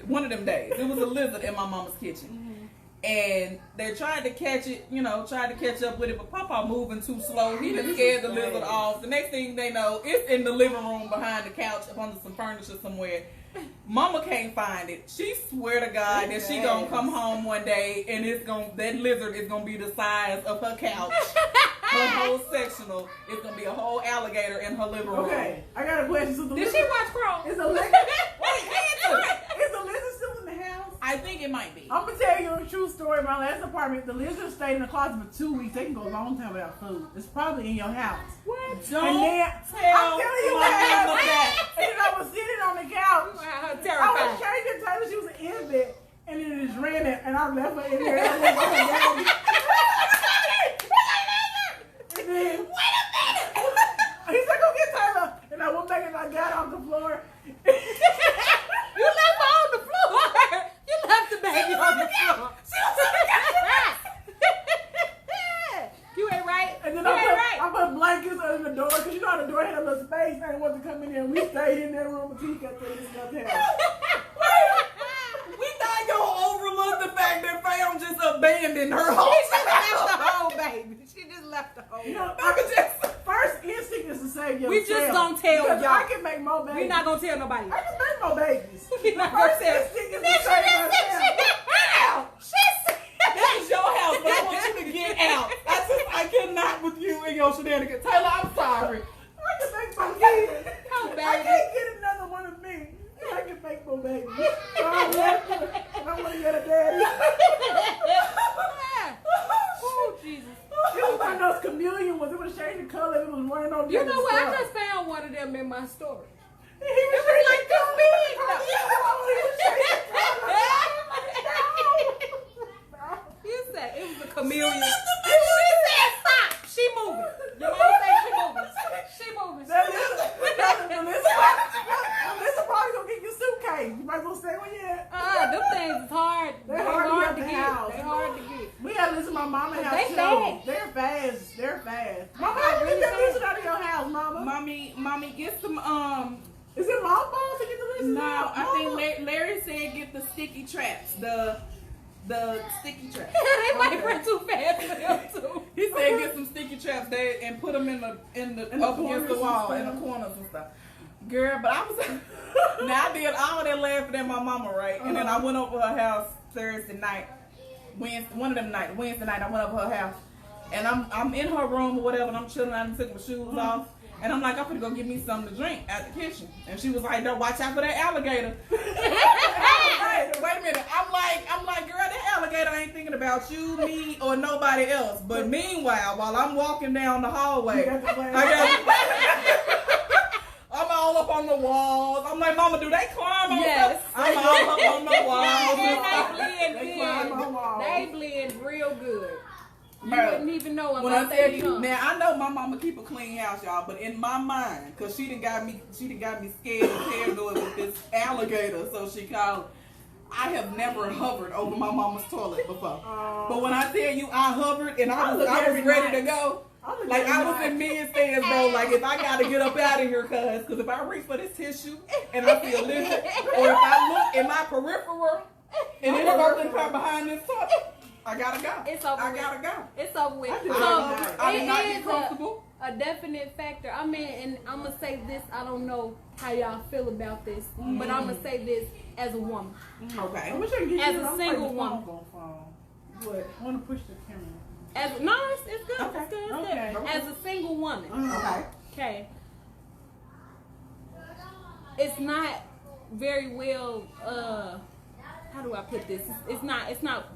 [SPEAKER 1] one of them days. It was a lizard in my mama's kitchen. And they tried to catch it, tried to catch up with it, but Papa moving too slow. He done scared the lizard off. The next thing they know, it's in the living room behind the couch up under some furniture somewhere. Mama can't find it. She swear to God that she gonna come home one day and that lizard is gonna be the size of her couch. Her whole sectional is gonna be a whole alligator in her living room.
[SPEAKER 2] Okay, I got a question. So
[SPEAKER 5] Did she watch Crawl?
[SPEAKER 2] Is a lizard still in the house?
[SPEAKER 1] I think it might be.
[SPEAKER 2] I'm gonna tell you a true story. My last apartment, the lizard stayed in the closet for 2 weeks. They can go a long time without food. It's probably in your house.
[SPEAKER 1] What?
[SPEAKER 2] And then, I'm telling you what happened. And then I was sitting on the couch.
[SPEAKER 5] Wow,
[SPEAKER 2] I was
[SPEAKER 5] terrified.
[SPEAKER 2] changing Taylor. She was in bed, and then it just ran it, and I left her in there. And then, wait a minute. He said, "Go get Taylor," and I went back and I got off the floor.
[SPEAKER 5] You left her on the floor. You left the baby on the floor. You ain't right.
[SPEAKER 2] And then
[SPEAKER 5] you
[SPEAKER 2] I
[SPEAKER 5] ain't
[SPEAKER 2] put blankets under the door because you know how the door had a little space. I didn't want to come in there. We stayed in that room until he got there. This house.
[SPEAKER 1] We not gonna overlook the fact that Fam just abandoned her whole
[SPEAKER 5] She just left the whole baby. She just left the whole.
[SPEAKER 2] You know,
[SPEAKER 1] just
[SPEAKER 2] first instinct is to save yourself.
[SPEAKER 5] We just gonna tell
[SPEAKER 2] because
[SPEAKER 5] y'all.
[SPEAKER 2] I can make more babies.
[SPEAKER 5] We not gonna tell nobody.
[SPEAKER 2] I can make more babies.
[SPEAKER 5] We not gonna
[SPEAKER 2] First
[SPEAKER 5] tell.
[SPEAKER 2] instinct is to save myself.
[SPEAKER 1] this is your house, but I want you to get out. I cannot with you and your shenanigans. Taylor, I'm sorry.
[SPEAKER 2] I can make more babies.
[SPEAKER 5] Oh,
[SPEAKER 2] I
[SPEAKER 5] baby.
[SPEAKER 2] can't get another one of me. I can make more babies. So I left her, and I want to get a daddy.
[SPEAKER 5] Oh, Jesus.
[SPEAKER 2] It was one of those chameleon ones. It would change the color. It was running on the
[SPEAKER 5] You
[SPEAKER 2] other
[SPEAKER 5] know what? I
[SPEAKER 2] stuff.
[SPEAKER 5] just found one of them in my storage.
[SPEAKER 2] He was like this big.
[SPEAKER 5] You said it was a chameleon. She said stop. She moving. Your mama say she moving. She moving.
[SPEAKER 2] Melissa probably gonna get your suitcase. You might as well stay with you.
[SPEAKER 5] Them things is hard.
[SPEAKER 2] They're hard to get.
[SPEAKER 5] They're hard to get.
[SPEAKER 2] We gotta listen to my mama house
[SPEAKER 5] They
[SPEAKER 2] too.
[SPEAKER 5] fast.
[SPEAKER 2] They're fast. They're fast. Mama, how you get that lizard out of your house, mama?
[SPEAKER 1] Mommy, get some
[SPEAKER 2] Is it my fault to get the lizard
[SPEAKER 1] No,
[SPEAKER 2] out?
[SPEAKER 1] I think Larry said get the sticky traps. The sticky traps.
[SPEAKER 5] They might run too fast for them too.
[SPEAKER 1] He said get some sticky traps there and put them in the up against the wall in the corners and stuff. Girl, but I was now I did all that laughing at my mama, right? And then I went over her house Thursday night, Wednesday night. I went over her house, and I'm in her room or whatever, and I'm chilling. I took my shoes off. And I'm like, I'm gonna go get me something to drink at the kitchen. And she was like, no, watch out for that alligator. Wait a minute. I'm like, girl, that alligator ain't thinking about you, me, or nobody else. But meanwhile, while I'm walking down the hallway, I'm all up on the walls. I'm like, Mama, do they climb on
[SPEAKER 5] Yes.
[SPEAKER 1] I'm all up on the walls.
[SPEAKER 5] And they blend in. They blend real good. You wouldn't even know
[SPEAKER 1] When I
[SPEAKER 5] unless
[SPEAKER 1] tell
[SPEAKER 5] they
[SPEAKER 1] you,
[SPEAKER 5] come.
[SPEAKER 1] now I know my mama keep a clean house, y'all, but in my mind, cause she done got me scared and paranoid with this alligator, so she called. I have never hovered over my mama's toilet before, but when I tell you I hovered and I was ready to go, like I was in mid-stance, bro. Like if I gotta get up out of here, cause if I reach for this tissue and I feel lizard, or if I look in my peripheral and it's something come behind this toilet. I gotta go.
[SPEAKER 5] It's over with.
[SPEAKER 1] I gotta go.
[SPEAKER 5] It's over with.
[SPEAKER 1] I did not get
[SPEAKER 5] It
[SPEAKER 1] comfortable.
[SPEAKER 5] is a definite factor. I mean, and I'm going to say this. I don't know how y'all feel about this, but I'm going to say this as a woman.
[SPEAKER 1] Okay.
[SPEAKER 5] As a single woman.
[SPEAKER 2] What? I want to push the camera.
[SPEAKER 5] No, it's good.
[SPEAKER 1] Okay.
[SPEAKER 5] It's good. It's
[SPEAKER 2] Okay.
[SPEAKER 5] good. As a single woman.
[SPEAKER 1] Okay.
[SPEAKER 5] Okay. It's not very well, how do I put this? It's not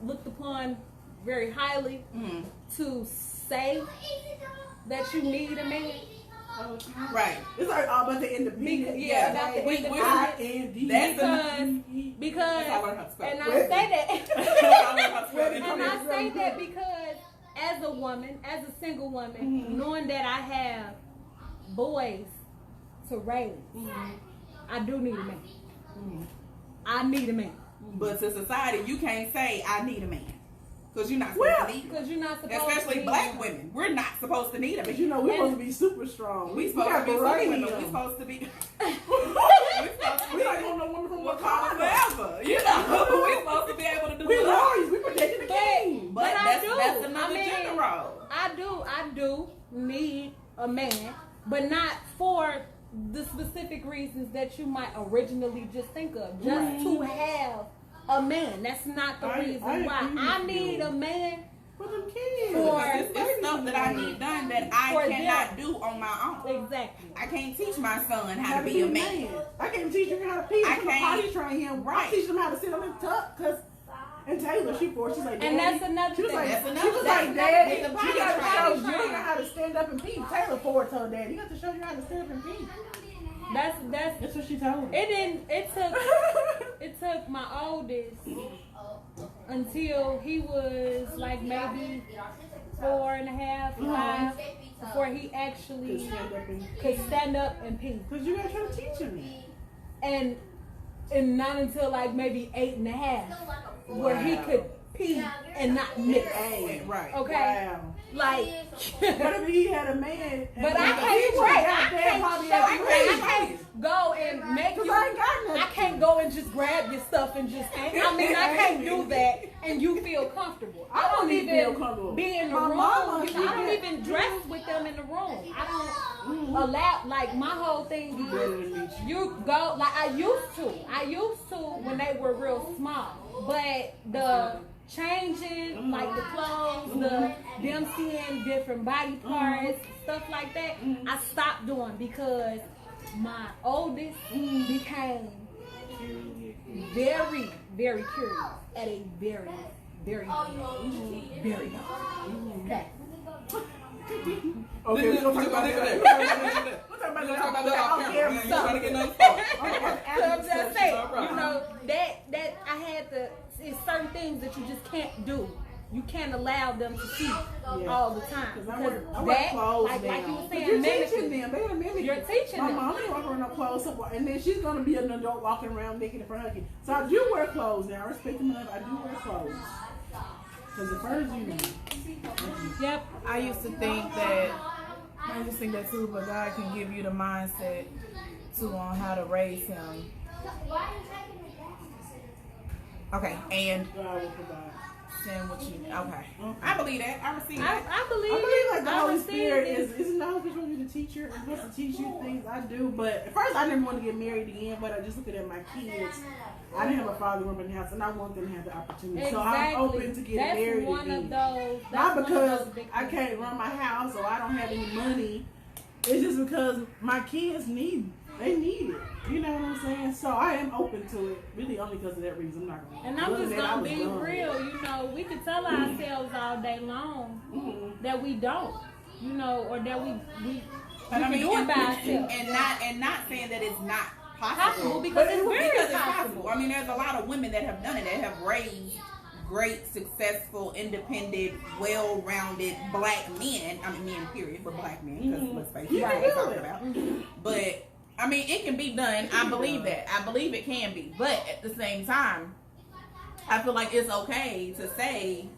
[SPEAKER 5] looked upon very highly to say that you need a man.
[SPEAKER 1] Right.
[SPEAKER 2] It's like all about the independent.
[SPEAKER 5] Yeah, about the independent. Because
[SPEAKER 1] That's how I learned how to spell.
[SPEAKER 5] and I say that because as a woman, as a single woman, knowing that I have boys to raise, I do need a man. I need a man.
[SPEAKER 1] But to society, you can't say I need a man. Because you're not supposed to need
[SPEAKER 5] Because you're not supposed to.
[SPEAKER 1] Especially
[SPEAKER 5] need
[SPEAKER 1] black
[SPEAKER 5] one.
[SPEAKER 1] women. We're not supposed to need a man.
[SPEAKER 2] But you know, we're supposed to be super strong.
[SPEAKER 1] We supposed to be
[SPEAKER 2] variety.
[SPEAKER 1] women. We supposed to be.
[SPEAKER 2] We like no woman from
[SPEAKER 1] Wakanda
[SPEAKER 2] Wakanda.
[SPEAKER 1] forever. You know, we supposed to be able to do
[SPEAKER 2] We
[SPEAKER 1] it.
[SPEAKER 2] lawyers. We protecting the king.
[SPEAKER 1] But
[SPEAKER 5] I
[SPEAKER 1] that's
[SPEAKER 5] do.
[SPEAKER 1] another gender role.
[SPEAKER 5] I do need a man, but not for the specific reasons that you might originally just think of, just to have a man. That's not the reason why I need a man.
[SPEAKER 2] For them kids.
[SPEAKER 1] It's stuff that I need done that I cannot do on my own.
[SPEAKER 5] Exactly.
[SPEAKER 1] I can't teach my son how to be a man.
[SPEAKER 2] I can't teach him how to pee. I can't potty train him.
[SPEAKER 1] Right.
[SPEAKER 2] I teach him how to sit on his tuck. And Taylor, she's like, Daddy.
[SPEAKER 5] And that's another
[SPEAKER 2] thing. She was like, Daddy, you gotta show Junior how to stand up and pee. Taylor Ford told Daddy, you got to show you how to stand up and pee.
[SPEAKER 5] That's
[SPEAKER 2] what she told me.
[SPEAKER 5] It took my oldest until he was like maybe 4.5, 5 before he actually could stand up and pee.
[SPEAKER 2] Because you gotta try to teach him.
[SPEAKER 5] And not until like maybe 8.5 where he could pee and not mix.
[SPEAKER 2] Right.
[SPEAKER 5] Okay.
[SPEAKER 2] Wow.
[SPEAKER 5] Like,
[SPEAKER 2] what if he had a man?
[SPEAKER 5] But I can't go and make you. I can't go and just grab your stuff and just. I mean, I can't do that, and you feel comfortable. I don't even feel comfortable. Be in the room. I don't even dress with them in the room. I don't allow. Like my whole thing is you go. Like I used to when they were real small, but the changing, like the clothes, them seeing different body parts, stuff like that, I stopped doing because my oldest became very, very curious at a very, very young. Okay.
[SPEAKER 2] Okay, we're gonna talk about that. We'll talk about that.
[SPEAKER 5] So I'm just saying, you know, that I had to. It's certain things that you just can't do. You can't allow them to see all the time.
[SPEAKER 2] Because I wear clothes now.
[SPEAKER 5] Like you were saying,
[SPEAKER 2] you're teaching them. They gotta mimic.
[SPEAKER 5] You're teaching them.
[SPEAKER 2] My mom ain't walking around no clothes, and then she's gonna be an adult walking around naked in front of her. So I do wear clothes now. I respect them enough. I do wear clothes. Because the first, you know.
[SPEAKER 5] Yep.
[SPEAKER 1] I used to think that too, but God can give you the mindset to on how to raise him. Okay, and send what you. Okay, I believe that. I receive that.
[SPEAKER 5] I believe
[SPEAKER 2] like the Holy Spirit is not supposed to be the teacher. It's supposed to teach you things. I do, but at first I didn't want to get married again. But I just looking at my kids. I didn't have a father up in the house, and I want them to have the opportunity.
[SPEAKER 5] Exactly.
[SPEAKER 2] So I'm open to getting married again. Not because I can't run my house or I don't have any money. It's just because my kids need it. You know what I'm saying? So I am open to it, really only because of that reason. I'm not gonna.
[SPEAKER 5] And I'm just gonna be real. You know, we can tell ourselves all day long that we don't. You know, or that we can do it by ourselves.
[SPEAKER 1] And not saying that it's not
[SPEAKER 5] possible because it's very possible.
[SPEAKER 1] I mean, there's a lot of women that have done it, that have raised great, successful, independent, well-rounded black men. I mean, men, period, but black men, because let's face it, that's what we're talking about. But I mean, it can be done. I believe that. I believe it can be. But at the same time, I feel like it's okay to say,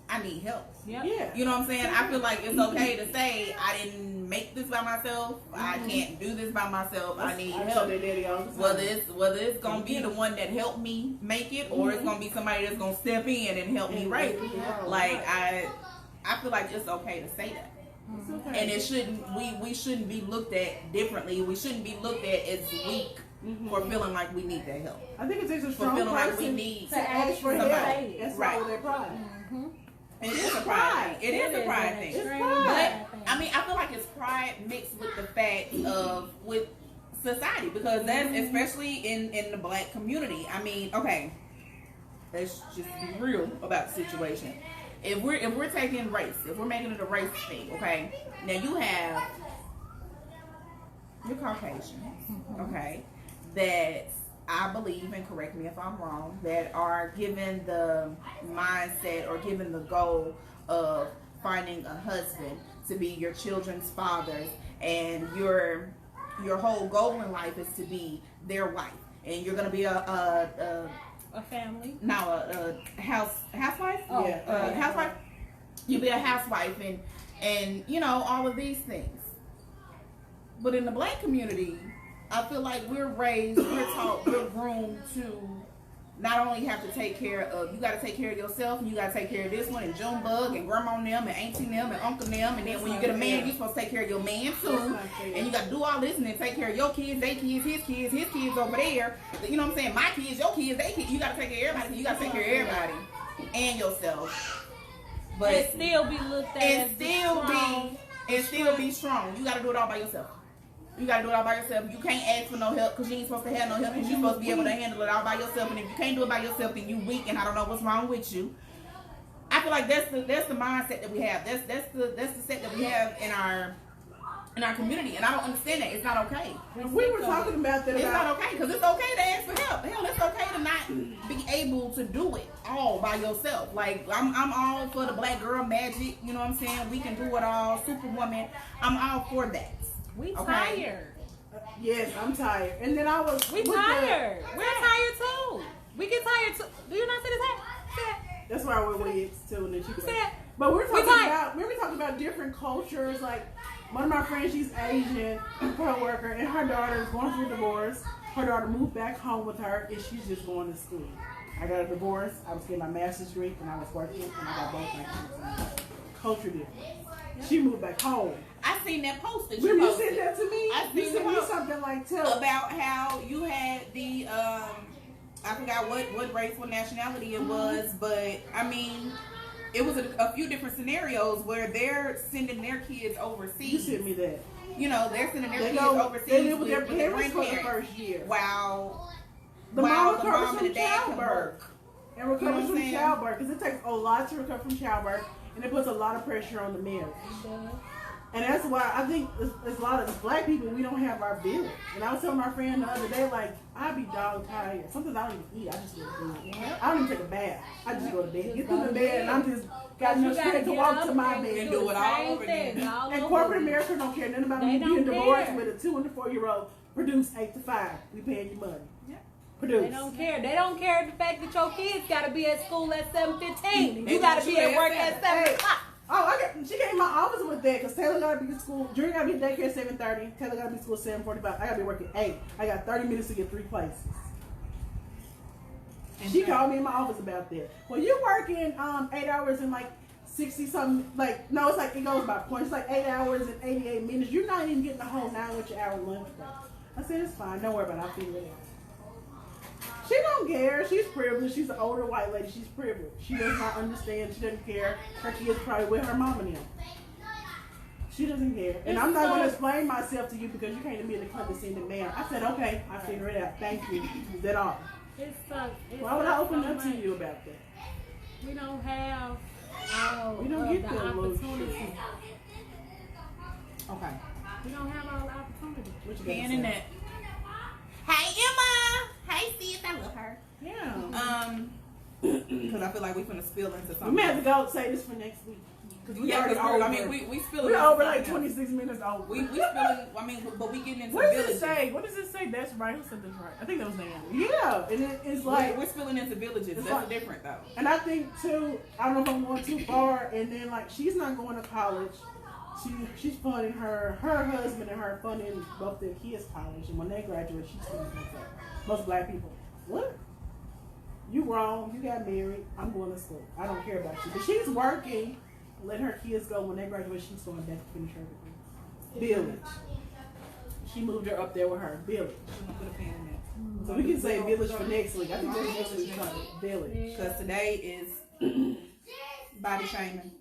[SPEAKER 1] I need help.
[SPEAKER 5] Yep.
[SPEAKER 2] Yeah.
[SPEAKER 1] You know what I'm saying? I feel like it's okay to say, I didn't make this by myself. I can't do this by myself. I need help. Whether it's going to be the one that helped me make it, or it's going to be somebody that's going to step in and help me raise it. Like, I feel like it's okay to say that. Okay. And it shouldn't. We shouldn't be looked at differently. We shouldn't be looked at as weak for feeling like we need that help.
[SPEAKER 2] I think it takes a strong
[SPEAKER 1] person
[SPEAKER 2] like we
[SPEAKER 1] need
[SPEAKER 2] to ask for help. That's right. Their pride.
[SPEAKER 1] It is a pride thing. It is a pride thing.
[SPEAKER 2] It's pride.
[SPEAKER 1] But I mean, I feel like it's pride mixed with the fact of with society, because that's especially in the black community. I mean, okay, let's just be real about the situation. If we're taking race, if we're making it a race thing, okay, now you're Caucasian, okay, that I believe, and correct me if I'm wrong, that are given the mindset or given the goal of finding a husband to be your children's fathers, and your whole goal in life is to be their wife, and you're gonna be a
[SPEAKER 5] family.
[SPEAKER 1] Now a housewife.
[SPEAKER 5] Oh,
[SPEAKER 1] yeah, housewife. You be a housewife and you know all of these things. But in the black community, I feel like we're raised, we're taught, we're groomed to not only have to take care of, you got to take care of yourself, and you got to take care of this one, and Junebug, and Grandma and them, and Auntie them, and Uncle them, and then when you get a man, you're supposed to take care of your man too, and you got to do all this, and then take care of your kids, their kids, his kids over there, you know what I'm saying, my kids, your kids, they kids, you got to take care of everybody, you got to take care of everybody, and yourself, but
[SPEAKER 5] and still be looked at
[SPEAKER 1] and still be strong. You got to do it all by yourself. You gotta do it all by yourself. You can't ask for no help because you ain't supposed to have no help, and you're supposed to be able to handle it all by yourself. And if you can't do it by yourself, then you weak, and I don't know what's wrong with you. I feel like that's the mindset that we have. That's the set that we have in our community, and I don't understand that. It's not okay.
[SPEAKER 2] We were talking about that.
[SPEAKER 1] It's not okay because it's okay to ask for help. Hell, it's okay to not be able to do it all by yourself. Like I'm all for the black girl magic. You know what I'm saying? We can do it all. Superwoman. I'm all for that.
[SPEAKER 5] We
[SPEAKER 1] Okay.
[SPEAKER 5] tired.
[SPEAKER 2] Yes, I'm tired. And then
[SPEAKER 5] We tired. We're tired too. We get tired too. Do you not say that?
[SPEAKER 2] That's why I wear wigs too, and then she
[SPEAKER 5] Say it.
[SPEAKER 2] But we're talking about different cultures. Like one of my friends, she's Asian, co-worker, and her daughter is going through a divorce. Her daughter moved back home with her, and she's just going to school. I got a divorce. I was getting my master's degree, and I was working, and I got both my kids. Culture difference. She moved back home.
[SPEAKER 1] I seen that post that
[SPEAKER 2] Remember
[SPEAKER 1] you
[SPEAKER 2] you
[SPEAKER 1] posted.
[SPEAKER 2] sent that to me?
[SPEAKER 1] I
[SPEAKER 2] You
[SPEAKER 1] seen
[SPEAKER 2] sent
[SPEAKER 1] the
[SPEAKER 2] me
[SPEAKER 1] post
[SPEAKER 2] something like too.
[SPEAKER 1] about how you had the I forgot what race, what nationality it was, but I mean, it was a few different scenarios where they're sending their kids overseas.
[SPEAKER 2] You sent me that.
[SPEAKER 1] You know, they're sending their kids
[SPEAKER 2] go
[SPEAKER 1] overseas
[SPEAKER 2] they live with their
[SPEAKER 1] with the
[SPEAKER 2] parents for the
[SPEAKER 1] grandparents.
[SPEAKER 2] first year.
[SPEAKER 1] While
[SPEAKER 2] The
[SPEAKER 1] the
[SPEAKER 2] mom
[SPEAKER 1] mom
[SPEAKER 2] recovers
[SPEAKER 1] and
[SPEAKER 2] from
[SPEAKER 1] the dad can
[SPEAKER 2] childbirth.
[SPEAKER 1] work.
[SPEAKER 2] And recovers
[SPEAKER 1] You know what I'm
[SPEAKER 2] from
[SPEAKER 1] saying?
[SPEAKER 2] childbirth because it takes a lot to recover from childbirth, and it puts a lot of pressure on the marriage. And that's why I think there's a lot of black people, we don't have our village. And I was telling my friend the other day, like, I be dog tired. Sometimes I don't even eat. I just go to bed. I don't even take a bath. I just go to bed. Get to the bed, and I'm just got no strength to walk to my bed.
[SPEAKER 1] and do it all over again.
[SPEAKER 2] And corporate America don't care nothing about me being divorced with a 2 and a 4-year-old. Produce 8 to 5. We paying you money.
[SPEAKER 1] Yeah.
[SPEAKER 2] Produce.
[SPEAKER 5] They don't care. They don't care the fact that your kids got to be at school at 7:15. You got to be at work at 7 o'clock.
[SPEAKER 2] Oh, she came in my office with that because Taylor got to be at school. Drew got to be at daycare at 7:30. Taylor got to be at school at 7:45. I got to be working at 8. I got 30 minutes to get 3 places. And she called me in my office about that. Well, you're working 8 hours and like 60 something. Like no, it's like it goes by points. It's like 8 hours and 88 minutes. You're not even getting the whole 9 with your hour lunch break. I said it's fine. Don't worry about it. I'll figure it out. She don't care. She's privileged. She's an older white lady. She's privileged. She does not understand. She doesn't care. Her kids probably with her mom and them. She doesn't care. And I'm not going to explain myself to you because you can't be in the condescending manner. I said, okay, I'll figure it out. Thank you. Is that all?
[SPEAKER 5] It sucks.
[SPEAKER 2] Why would I open up to you about that?
[SPEAKER 5] We don't have all
[SPEAKER 2] We don't
[SPEAKER 5] of
[SPEAKER 2] get
[SPEAKER 5] the
[SPEAKER 2] that little
[SPEAKER 5] opportunity.
[SPEAKER 2] shit. Okay.
[SPEAKER 5] We don't have all the opportunity.
[SPEAKER 2] What you got to
[SPEAKER 1] Pan
[SPEAKER 2] say?
[SPEAKER 1] in that. Hey Emma. Hey sis, I love her.
[SPEAKER 2] Yeah.
[SPEAKER 1] Because I feel like we finna spill into
[SPEAKER 2] We
[SPEAKER 1] something.
[SPEAKER 2] may have to go say this for next week. Because we already
[SPEAKER 1] because
[SPEAKER 2] over.
[SPEAKER 1] I mean we spilling.
[SPEAKER 2] We're
[SPEAKER 1] into
[SPEAKER 2] over like
[SPEAKER 1] something else.
[SPEAKER 2] 26 minutes over.
[SPEAKER 1] We spilling. I mean, but we getting into
[SPEAKER 2] What does
[SPEAKER 1] villages.
[SPEAKER 2] it say? What does it say? That's right. Who said that's right? I think that was Naomi. Yeah, and it's like,
[SPEAKER 1] We're spilling into villages.
[SPEAKER 2] It's
[SPEAKER 1] That's
[SPEAKER 2] like-
[SPEAKER 1] different though.
[SPEAKER 2] and I think too. I don't know if I'm going too far. And then like, she's not going to college. She's funding her husband and her funding both their kids' college. And when they graduate, she's funding herself. Most black people, what? You wrong. You got married. I'm going to school. I don't care about you. But she's working. Let her kids go. When they graduate, she's going back to finish her degree. Village. She moved her up there with her. Village.
[SPEAKER 1] Put a pin in that.
[SPEAKER 2] So we can say village for next week. I think that's next week's topic. Village.
[SPEAKER 1] Because today is body shaming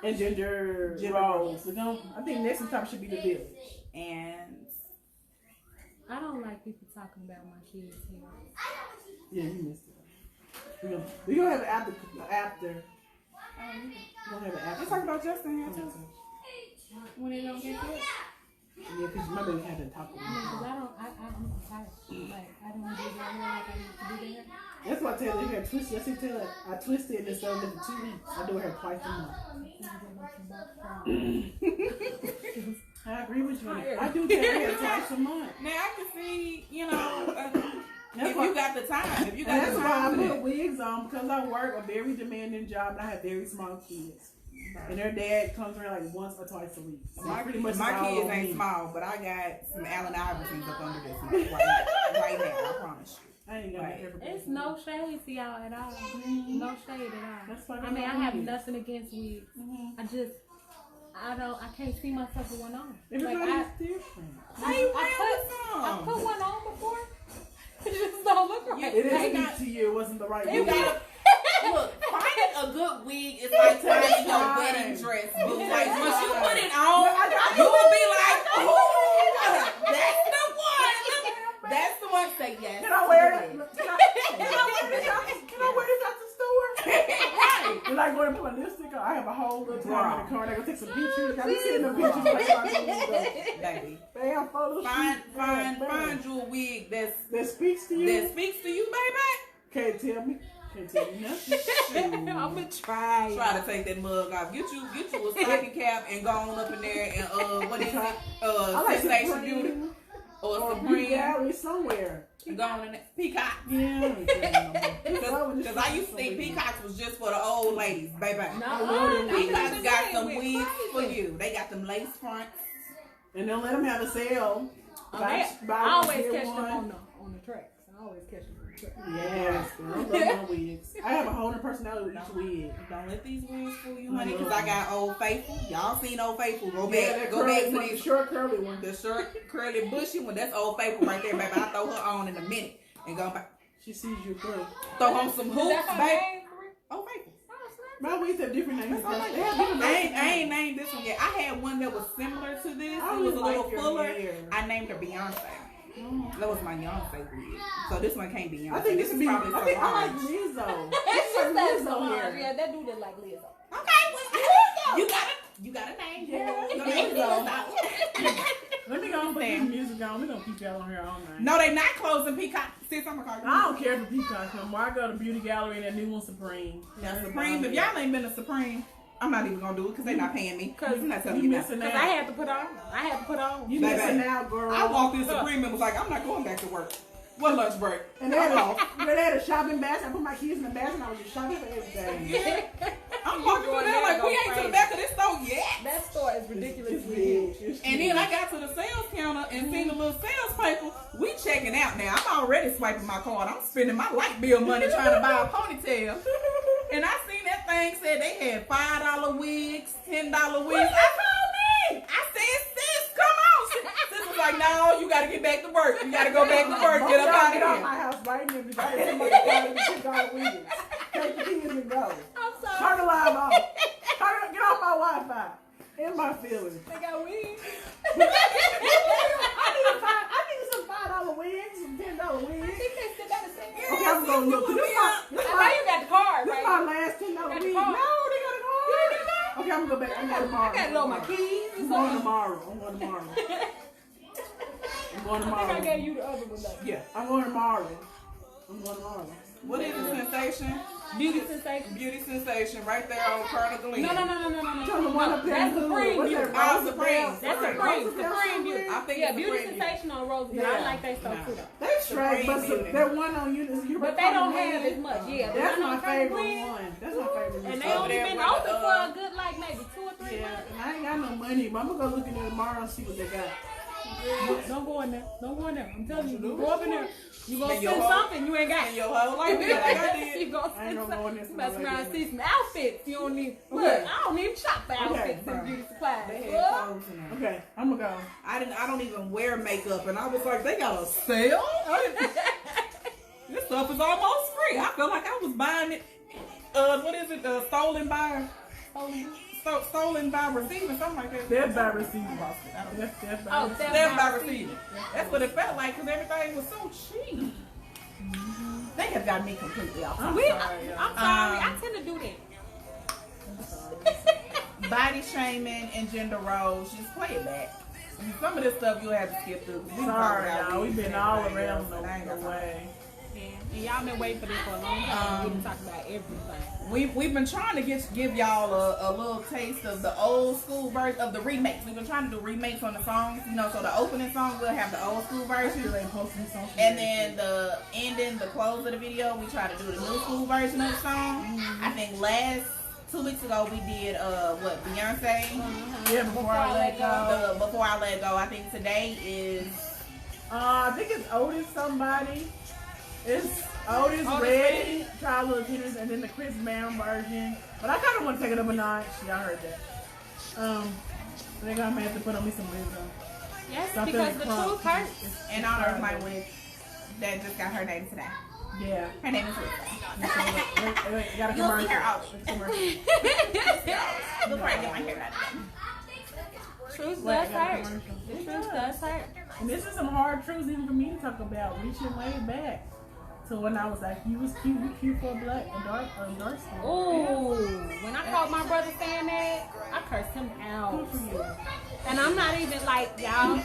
[SPEAKER 2] And gender roles. I think next week's topic should be the village.
[SPEAKER 1] and
[SPEAKER 5] I don't like people talking about my kids here.
[SPEAKER 2] Yeah, you missed it. We're gonna have an after. We're gonna have an after.
[SPEAKER 1] let's talk about Justin here too. When they don't get good.
[SPEAKER 2] Yeah, because my baby had to talk to me.
[SPEAKER 5] Because I'm tired. Like, I don't do that hair like I used to do that.
[SPEAKER 2] That's why I tell her hair twisted. I see Taylor, I twisted it instead of every 2 weeks. I do her hair twice a month. I agree with you. I do Taylor hair twice a month.
[SPEAKER 1] Now I can see, you know,
[SPEAKER 2] That's
[SPEAKER 1] if
[SPEAKER 2] why-
[SPEAKER 1] you got the time, if you
[SPEAKER 2] And
[SPEAKER 1] got
[SPEAKER 2] that's
[SPEAKER 1] the
[SPEAKER 2] why I
[SPEAKER 1] time for
[SPEAKER 2] put
[SPEAKER 1] that.
[SPEAKER 2] wigs on because I work a very demanding job and I have very small kids. And their dad comes around like once or twice a week. So
[SPEAKER 1] My,
[SPEAKER 2] pretty much
[SPEAKER 1] my
[SPEAKER 2] it's all
[SPEAKER 1] kids
[SPEAKER 2] on
[SPEAKER 1] ain't
[SPEAKER 2] me.
[SPEAKER 1] small, but I got some Allen Iversons up under this right now, I promise you.
[SPEAKER 2] I ain't got
[SPEAKER 1] Right.
[SPEAKER 2] that ever.
[SPEAKER 5] It's no shade to y'all at all. No shade at all.
[SPEAKER 2] That's why
[SPEAKER 5] I mean, I have
[SPEAKER 2] wigs.
[SPEAKER 5] nothing against wigs. I can't see myself with one on.
[SPEAKER 2] Everybody's different.
[SPEAKER 5] I put one on before. It just don't look right.
[SPEAKER 2] It didn't speak to you. It wasn't the right
[SPEAKER 1] You
[SPEAKER 2] wig.
[SPEAKER 1] gotta look. Finding a good wig is like finding your wedding dress. Boo. Like once you put it on, you will be like, "Oh, that's the one. That's the one." Say yes.
[SPEAKER 2] Can I wear it? Can I wear this at the store?
[SPEAKER 1] Right.
[SPEAKER 2] And I go and put my lipstick on. I have a whole little time in the car. And I go take some pictures. I be seeing the pictures.
[SPEAKER 1] Baby.
[SPEAKER 2] Bam, photos.
[SPEAKER 1] Find you a wig
[SPEAKER 2] that speaks to you.
[SPEAKER 1] that speaks to you, baby.
[SPEAKER 2] Can't tell me. Can't tell you nothing.
[SPEAKER 5] I'm gonna try.
[SPEAKER 1] Try to take that mug off. Get you a stocking cap and go on up in there and what is it?
[SPEAKER 2] I like
[SPEAKER 1] Sensation Beauty or
[SPEAKER 2] Beauty
[SPEAKER 1] Supreme.
[SPEAKER 2] Gallery somewhere.
[SPEAKER 1] Go on in there. Peacock.
[SPEAKER 2] Yeah.
[SPEAKER 1] Because I used to think peacocks was just for the old ladies, baby.
[SPEAKER 5] No,
[SPEAKER 1] Peacocks got some wigs for you. They got them lace fronts.
[SPEAKER 2] And don't let them have a sale.
[SPEAKER 5] I always catch them on the tracks. I always catch them on the tracks.
[SPEAKER 2] Yes, girl. I love my wigs. I have a whole new personality with each wig.
[SPEAKER 1] Don't let these wigs fool you, honey, because I got Old Faithful. Y'all seen Old Faithful. Go
[SPEAKER 2] Yeah,
[SPEAKER 1] back
[SPEAKER 2] that
[SPEAKER 1] to
[SPEAKER 2] one,
[SPEAKER 1] this.
[SPEAKER 2] short curly one.
[SPEAKER 1] The short, curly, bushy one. That's Old Faithful right there, baby. I'll throw her on in a minute and go back.
[SPEAKER 2] She sees you through.
[SPEAKER 1] Throw on some hoops,
[SPEAKER 5] That's her
[SPEAKER 1] baby.
[SPEAKER 5] name?
[SPEAKER 1] Old Faithful.
[SPEAKER 2] My wigs have different names.
[SPEAKER 1] I ain't named this one yet. I had one that was similar to this.
[SPEAKER 2] I
[SPEAKER 1] It was a
[SPEAKER 2] like
[SPEAKER 1] little
[SPEAKER 2] your
[SPEAKER 1] fuller.
[SPEAKER 2] hair.
[SPEAKER 1] I named her Beyonce. That was my Beyonce wig. So this one can't be Beyonce.
[SPEAKER 2] I think
[SPEAKER 1] this
[SPEAKER 2] this
[SPEAKER 1] is
[SPEAKER 2] be.
[SPEAKER 1] probably
[SPEAKER 2] I think I like
[SPEAKER 1] Solange.
[SPEAKER 2] Lizzo.
[SPEAKER 5] It's just that
[SPEAKER 2] Lizzo
[SPEAKER 5] Solange.
[SPEAKER 2] hair.
[SPEAKER 5] Yeah, that dude look like Lizzo.
[SPEAKER 1] Okay, you got a name.
[SPEAKER 2] Yeah.
[SPEAKER 1] You got a name.
[SPEAKER 2] Let me go and put this music on. We're gonna keep y'all on here all night.
[SPEAKER 1] No, they not closing Peacock. Sis, I'm gonna call you.
[SPEAKER 2] I don't care for Peacock no more. I go to Beauty Gallery and that new one Supreme.
[SPEAKER 1] Now, Supreme, if y'all ain't been to Supreme, I'm not even gonna do it because they not paying me.
[SPEAKER 5] Cause
[SPEAKER 1] I'm not telling
[SPEAKER 2] you
[SPEAKER 1] you
[SPEAKER 2] missing
[SPEAKER 1] nothing.
[SPEAKER 2] out.
[SPEAKER 5] I had to put on.
[SPEAKER 2] You
[SPEAKER 1] Baby.
[SPEAKER 2] missing out, girl.
[SPEAKER 1] I walked in Supreme and was like, I'm not going back to work. What lunch break?
[SPEAKER 2] And they had a shopping basket. I put my kids in the basket and I was just shopping for everything.
[SPEAKER 1] I'm walking through there like, we ain't to the back of this store yet.
[SPEAKER 5] That store is ridiculously
[SPEAKER 2] It's
[SPEAKER 5] huge.
[SPEAKER 2] big. It's
[SPEAKER 1] And then I got to the sales counter and seen the little sales paper. We checking out now. I'm already swiping my card. I'm spending my light bill money trying to buy a ponytail. And I seen that thing said they had $5 wigs, $10 wigs. I called me. I said, sis, come on. Sis was like, no, you got to get back to work. You got to go back to work. Get up out
[SPEAKER 2] Get out
[SPEAKER 1] of
[SPEAKER 2] my
[SPEAKER 1] here.
[SPEAKER 2] house right now because I had somebody $10 wigs. Take the kids and go.
[SPEAKER 5] I'm sorry.
[SPEAKER 2] Turn the live off. Get off my Wi-Fi. In my feelings.
[SPEAKER 5] They got wigs.
[SPEAKER 2] I need some $5 wigs, some $10 wigs.
[SPEAKER 5] They still got a thing.
[SPEAKER 2] Okay, I'm gonna look. This
[SPEAKER 5] I know you got the card,
[SPEAKER 2] is
[SPEAKER 5] right?
[SPEAKER 2] my last $10
[SPEAKER 5] got the
[SPEAKER 2] wig.
[SPEAKER 5] card?
[SPEAKER 2] No, they got a card. Okay, I'm gonna go back. I'm going tomorrow.
[SPEAKER 5] I got to know my keys.
[SPEAKER 2] I'm going tomorrow. I'm going tomorrow.
[SPEAKER 5] I think I gave you the other one though.
[SPEAKER 2] Yeah, I'm going tomorrow. I'm going tomorrow.
[SPEAKER 1] What is the sensation?
[SPEAKER 5] Beauty sensation.
[SPEAKER 1] Beauty sensation right there on Colonel Glen.
[SPEAKER 5] No.
[SPEAKER 2] Tell them one up there.
[SPEAKER 5] That's Supreme
[SPEAKER 2] What's
[SPEAKER 5] Beauty.
[SPEAKER 2] that?
[SPEAKER 1] Oh, Supreme.
[SPEAKER 5] That's Supreme. Supreme Beauty.
[SPEAKER 1] I think
[SPEAKER 5] Yeah,
[SPEAKER 1] it's
[SPEAKER 5] Beauty
[SPEAKER 1] Supreme
[SPEAKER 5] Sensation on Rosie.
[SPEAKER 2] Yeah.
[SPEAKER 5] I like that stuff too though.
[SPEAKER 2] They straight, but
[SPEAKER 1] Supreme
[SPEAKER 2] that one on you.
[SPEAKER 5] But they don't have as much. Yeah, the
[SPEAKER 2] That's
[SPEAKER 5] one
[SPEAKER 2] my
[SPEAKER 5] on
[SPEAKER 2] favorite
[SPEAKER 5] Glen,
[SPEAKER 2] one. That's my favorite one.
[SPEAKER 5] and they
[SPEAKER 1] Over
[SPEAKER 5] only
[SPEAKER 1] there
[SPEAKER 5] been
[SPEAKER 1] with
[SPEAKER 5] open
[SPEAKER 1] the,
[SPEAKER 5] for a good like maybe 2 or 3
[SPEAKER 2] Yeah,
[SPEAKER 5] months.
[SPEAKER 2] and I ain't got no money, but I'm gonna go look in there tomorrow and see what they got.
[SPEAKER 5] Don't go in there. Don't go in there. I'm telling you, you go up in there. You gonna
[SPEAKER 1] And your
[SPEAKER 5] send
[SPEAKER 1] whole-
[SPEAKER 5] something you ain't got.
[SPEAKER 1] And your whole life, like I did.
[SPEAKER 5] You gonna
[SPEAKER 2] I ain't
[SPEAKER 5] send
[SPEAKER 2] gonna go in there
[SPEAKER 5] something. You mess
[SPEAKER 2] somebody
[SPEAKER 5] around
[SPEAKER 2] like
[SPEAKER 5] and see some outfits. You don't need. Look,
[SPEAKER 2] Okay.
[SPEAKER 5] I don't even shop for
[SPEAKER 2] Okay.
[SPEAKER 5] outfits in beauty supplies.
[SPEAKER 1] They had
[SPEAKER 5] What?
[SPEAKER 1] clothes in there.
[SPEAKER 2] Okay, I'm gonna go.
[SPEAKER 1] I don't even wear makeup, and I was like, they got a sale. This stuff is almost free. I felt like I was buying it. What is it? Stolen by receiving, something like that.
[SPEAKER 2] Theft by receiving.
[SPEAKER 5] Oh,
[SPEAKER 2] Oh,
[SPEAKER 1] Theft by receiving. That's what it felt like because everything was so cheap. They have got me completely off.
[SPEAKER 5] I'm sorry. I tend to do that.
[SPEAKER 1] Body shaming and gender roles. Just play it back. Some of this stuff you'll have to skip through. We
[SPEAKER 2] sorry,
[SPEAKER 1] talked about
[SPEAKER 2] y'all. We've
[SPEAKER 1] these
[SPEAKER 2] been
[SPEAKER 1] and
[SPEAKER 2] all
[SPEAKER 1] everything
[SPEAKER 2] around
[SPEAKER 1] else, and I ain't got
[SPEAKER 2] the
[SPEAKER 1] time.
[SPEAKER 2] way.
[SPEAKER 5] And y'all been waiting for this for a long time. We been talking about everything.
[SPEAKER 1] We've been trying to give y'all a little taste of the old school version of the remakes. We've been trying to do remakes on the songs, so the opening song will have the old school version, and then the ending, the close of the video, we try to do the new school version of the song. I think 2 weeks ago we did Beyonce.
[SPEAKER 2] Yeah, before I let go.
[SPEAKER 1] Before I Let Go. I think today is
[SPEAKER 2] I think it's Otis somebody. It's Otis Red, Child Little Jitters, and then the Chris Brown version. But I kind of want to take it up a notch. Y'all heard that. So they're gonna have to put on me some Lizzo.
[SPEAKER 5] Yes,
[SPEAKER 2] Something
[SPEAKER 5] because the
[SPEAKER 2] crunk.
[SPEAKER 5] truth hurts.
[SPEAKER 1] And honor my witch that just got her name today.
[SPEAKER 2] Yeah.
[SPEAKER 1] Her name is Lisa.
[SPEAKER 2] Wait, got a
[SPEAKER 1] You'll see
[SPEAKER 2] commercial.
[SPEAKER 1] her out. Before I get my hair done.
[SPEAKER 5] Truth
[SPEAKER 2] Wait, I
[SPEAKER 5] does
[SPEAKER 2] got a
[SPEAKER 5] hurt.
[SPEAKER 2] commercial.
[SPEAKER 5] The truth does hurt.
[SPEAKER 2] And this is some hard truths even for me to talk about. Reaching way back to when I was like, you was cute, you cute for a black and dark skin.
[SPEAKER 5] Ooh, when I caught my brother saying that, I cursed him out.
[SPEAKER 2] Good for you.
[SPEAKER 5] And I'm not even like, y'all,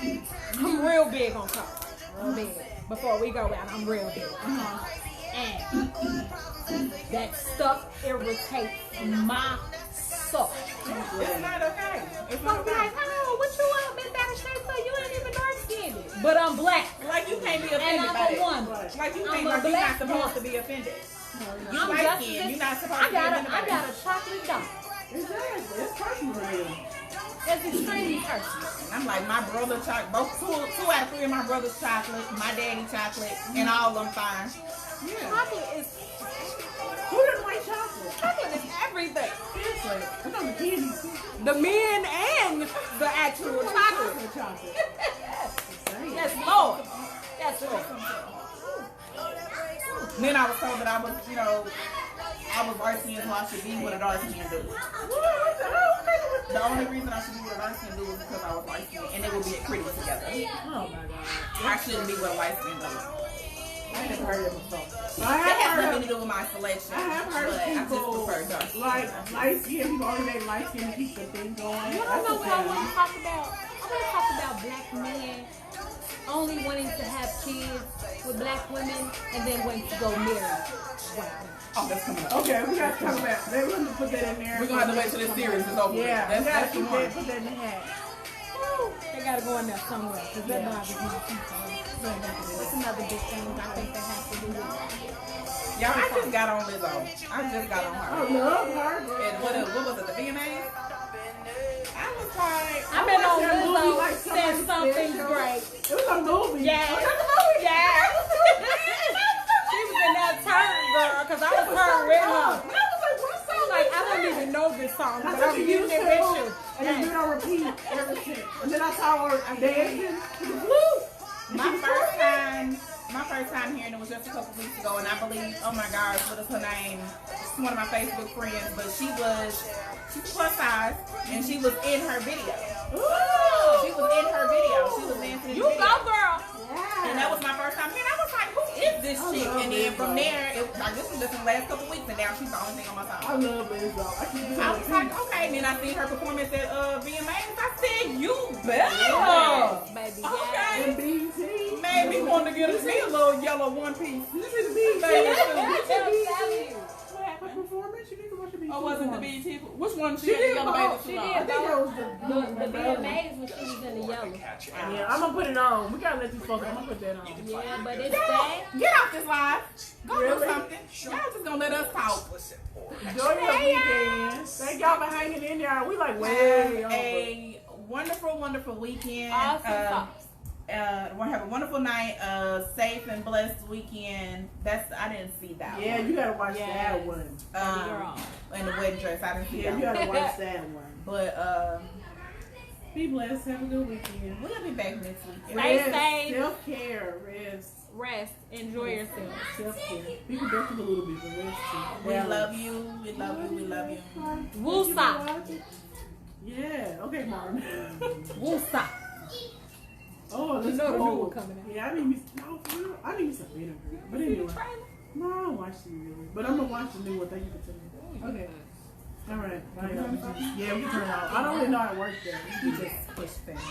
[SPEAKER 5] I'm real big on curse. Real big. Before we go out, I'm real big. And that stuff irritates my soul.
[SPEAKER 1] It's not okay. It's
[SPEAKER 5] Like,
[SPEAKER 1] not okay.
[SPEAKER 5] oh, what you want, Miss Ashley? So you ain't even dark skinned. But I'm black.
[SPEAKER 1] Like you can't be offended
[SPEAKER 5] And I'm
[SPEAKER 1] by
[SPEAKER 5] a
[SPEAKER 1] that.
[SPEAKER 5] woman.
[SPEAKER 1] Like you
[SPEAKER 5] I'm
[SPEAKER 1] think
[SPEAKER 5] a
[SPEAKER 1] like you're not
[SPEAKER 5] black
[SPEAKER 1] supposed
[SPEAKER 5] woman.
[SPEAKER 1] to be offended. You
[SPEAKER 5] I'm
[SPEAKER 1] light
[SPEAKER 5] just
[SPEAKER 1] skinned. You're not supposed
[SPEAKER 5] I
[SPEAKER 1] to be
[SPEAKER 5] got
[SPEAKER 1] offended by
[SPEAKER 5] a
[SPEAKER 1] that.
[SPEAKER 5] chocolate dog.
[SPEAKER 2] Exactly. It's personal.
[SPEAKER 5] It's extremely personal.
[SPEAKER 1] I'm like my brother chocolate. Both two out of three of my brothers chocolate. My daddy chocolate, and all of them fine.
[SPEAKER 2] Yeah.
[SPEAKER 5] Chocolate is
[SPEAKER 2] Who doesn't like chocolate?
[SPEAKER 5] chocolate is everything.
[SPEAKER 2] Seriously. I know the candy too.
[SPEAKER 5] The men and the actual chocolate.
[SPEAKER 2] Chocolate.
[SPEAKER 5] Yes, Lord. Yes, Lord.
[SPEAKER 1] Then I was told that I was, I was dark skinned, so I should be with a dark skinned dude. The only reason I should be with a dark skinned dude is because I was light skinned, and they would be pretty together.
[SPEAKER 2] Oh my God.
[SPEAKER 1] I shouldn't be with a light skinned dude.
[SPEAKER 2] I never heard it before.
[SPEAKER 1] That has nothing to do with my selection.
[SPEAKER 2] I have heard
[SPEAKER 1] but I just
[SPEAKER 2] people
[SPEAKER 1] prefer dark skin.
[SPEAKER 2] like light skin. People only make light skin to keep the thing going.
[SPEAKER 5] You don't know what I want to talk about? I want to talk about black men only wanting to have kids with black women and then wanting to go marry white women.
[SPEAKER 1] Oh, that's coming up.
[SPEAKER 2] Okay, we got to talk about. They want to put that in there.
[SPEAKER 1] We're gonna have to wait till this series is over.
[SPEAKER 2] Yeah,
[SPEAKER 1] That's
[SPEAKER 2] we got to
[SPEAKER 1] what you
[SPEAKER 2] put
[SPEAKER 1] want.
[SPEAKER 2] that in the hat.
[SPEAKER 5] Woo, they got to go in there somewhere because that
[SPEAKER 2] Yeah.
[SPEAKER 5] bothers me. That's another big thing I think they have to do with it.
[SPEAKER 1] Y'all, I just got on Lizzo. I just got on
[SPEAKER 2] I
[SPEAKER 1] her.
[SPEAKER 2] love her.
[SPEAKER 1] And what was it, the VMAs? I was like,
[SPEAKER 5] I've been on
[SPEAKER 2] that movie
[SPEAKER 5] Lizzo
[SPEAKER 2] like
[SPEAKER 5] since
[SPEAKER 2] somebody
[SPEAKER 5] something's
[SPEAKER 2] special.
[SPEAKER 5] great.
[SPEAKER 2] It was a movie.
[SPEAKER 5] Yeah.
[SPEAKER 2] Oh, that's a movie.
[SPEAKER 5] Yeah. She was in that turn, girl, because I was her with her.
[SPEAKER 2] I was like, what
[SPEAKER 5] I
[SPEAKER 2] song
[SPEAKER 5] was like,
[SPEAKER 2] is
[SPEAKER 5] I don't
[SPEAKER 2] that?
[SPEAKER 5] even know this song, but
[SPEAKER 2] That's what
[SPEAKER 5] I'm
[SPEAKER 2] you
[SPEAKER 5] using
[SPEAKER 2] used
[SPEAKER 5] it
[SPEAKER 2] to
[SPEAKER 5] with you.
[SPEAKER 2] and it's been on repeat ever since. And then I saw her dancing. Woo!
[SPEAKER 1] my first time hearing it was just a couple weeks ago, and I believe, oh my gosh, what is her name? She's one of my Facebook friends, but she's plus size, and she was in her video. She was in her video. She was dancing in
[SPEAKER 5] You
[SPEAKER 1] the video.
[SPEAKER 5] go, girl.
[SPEAKER 1] And that was my first time hearing. I was like, who is this chick? And then from there, this was just in the last couple weeks, and now she's the only thing on my
[SPEAKER 2] I
[SPEAKER 1] phone.
[SPEAKER 2] love Lizzo.
[SPEAKER 1] I was like, okay. And then I seen her performance at VMAs. I said, you better.
[SPEAKER 5] Yes, baby.
[SPEAKER 1] Okay.
[SPEAKER 2] And BT.
[SPEAKER 1] Made me want to get me a little yellow one piece.
[SPEAKER 2] This is BT.
[SPEAKER 5] Yes.
[SPEAKER 2] What performance? You need to watch the BT.
[SPEAKER 1] Oh, was it the BET? Which one she
[SPEAKER 2] She
[SPEAKER 1] had the
[SPEAKER 2] did
[SPEAKER 1] yellow
[SPEAKER 2] both.
[SPEAKER 1] baby
[SPEAKER 5] She
[SPEAKER 1] salon?
[SPEAKER 2] I
[SPEAKER 5] did.
[SPEAKER 2] think that was
[SPEAKER 5] The VMAs when she was in the yellow.
[SPEAKER 2] Yeah, I'm gonna put it on. We gotta let these folks. I'm gonna put that on.
[SPEAKER 5] Yeah, but it's that.
[SPEAKER 1] Get off this live. Go
[SPEAKER 2] Really?
[SPEAKER 1] do something. Y'all just gonna let us talk.
[SPEAKER 2] Enjoy your weekend. Thank y'all for hanging in there. We like way
[SPEAKER 1] Have
[SPEAKER 2] over.
[SPEAKER 1] a wonderful, wonderful weekend.
[SPEAKER 5] Awesome sauce.
[SPEAKER 1] We'll have a wonderful night. Safe and blessed weekend. I didn't see that
[SPEAKER 2] Yeah,
[SPEAKER 1] one.
[SPEAKER 2] you gotta watch
[SPEAKER 5] Yes.
[SPEAKER 2] that one.
[SPEAKER 5] Girl.
[SPEAKER 1] In the wedding dress. I didn't see
[SPEAKER 2] Yeah,
[SPEAKER 1] that
[SPEAKER 2] you
[SPEAKER 1] one.
[SPEAKER 2] gotta watch that one.
[SPEAKER 1] But
[SPEAKER 2] Be blessed. Have a good weekend.
[SPEAKER 1] we'll be back next weekend.
[SPEAKER 5] Stay safe.
[SPEAKER 2] Self care. Rest.
[SPEAKER 5] Rest. Enjoy yourself.
[SPEAKER 2] Self care. Be productive a little bit, but rest too.
[SPEAKER 1] We love you. We love you. We love you.
[SPEAKER 5] Woosah.
[SPEAKER 2] Yeah. Okay, Martin.
[SPEAKER 5] Woosah.
[SPEAKER 2] Oh, let's
[SPEAKER 5] You know the
[SPEAKER 2] go.
[SPEAKER 5] new one coming out.
[SPEAKER 2] Yeah, I need me. No, for real. I need me some better. But anyway. No, I don't watch the really. But I'm gonna watch the new one. Thank you for telling me. Okay. All right. Bye, y'all. Yeah, we can turn it off. I don't really know how it works though.
[SPEAKER 1] We just push finish.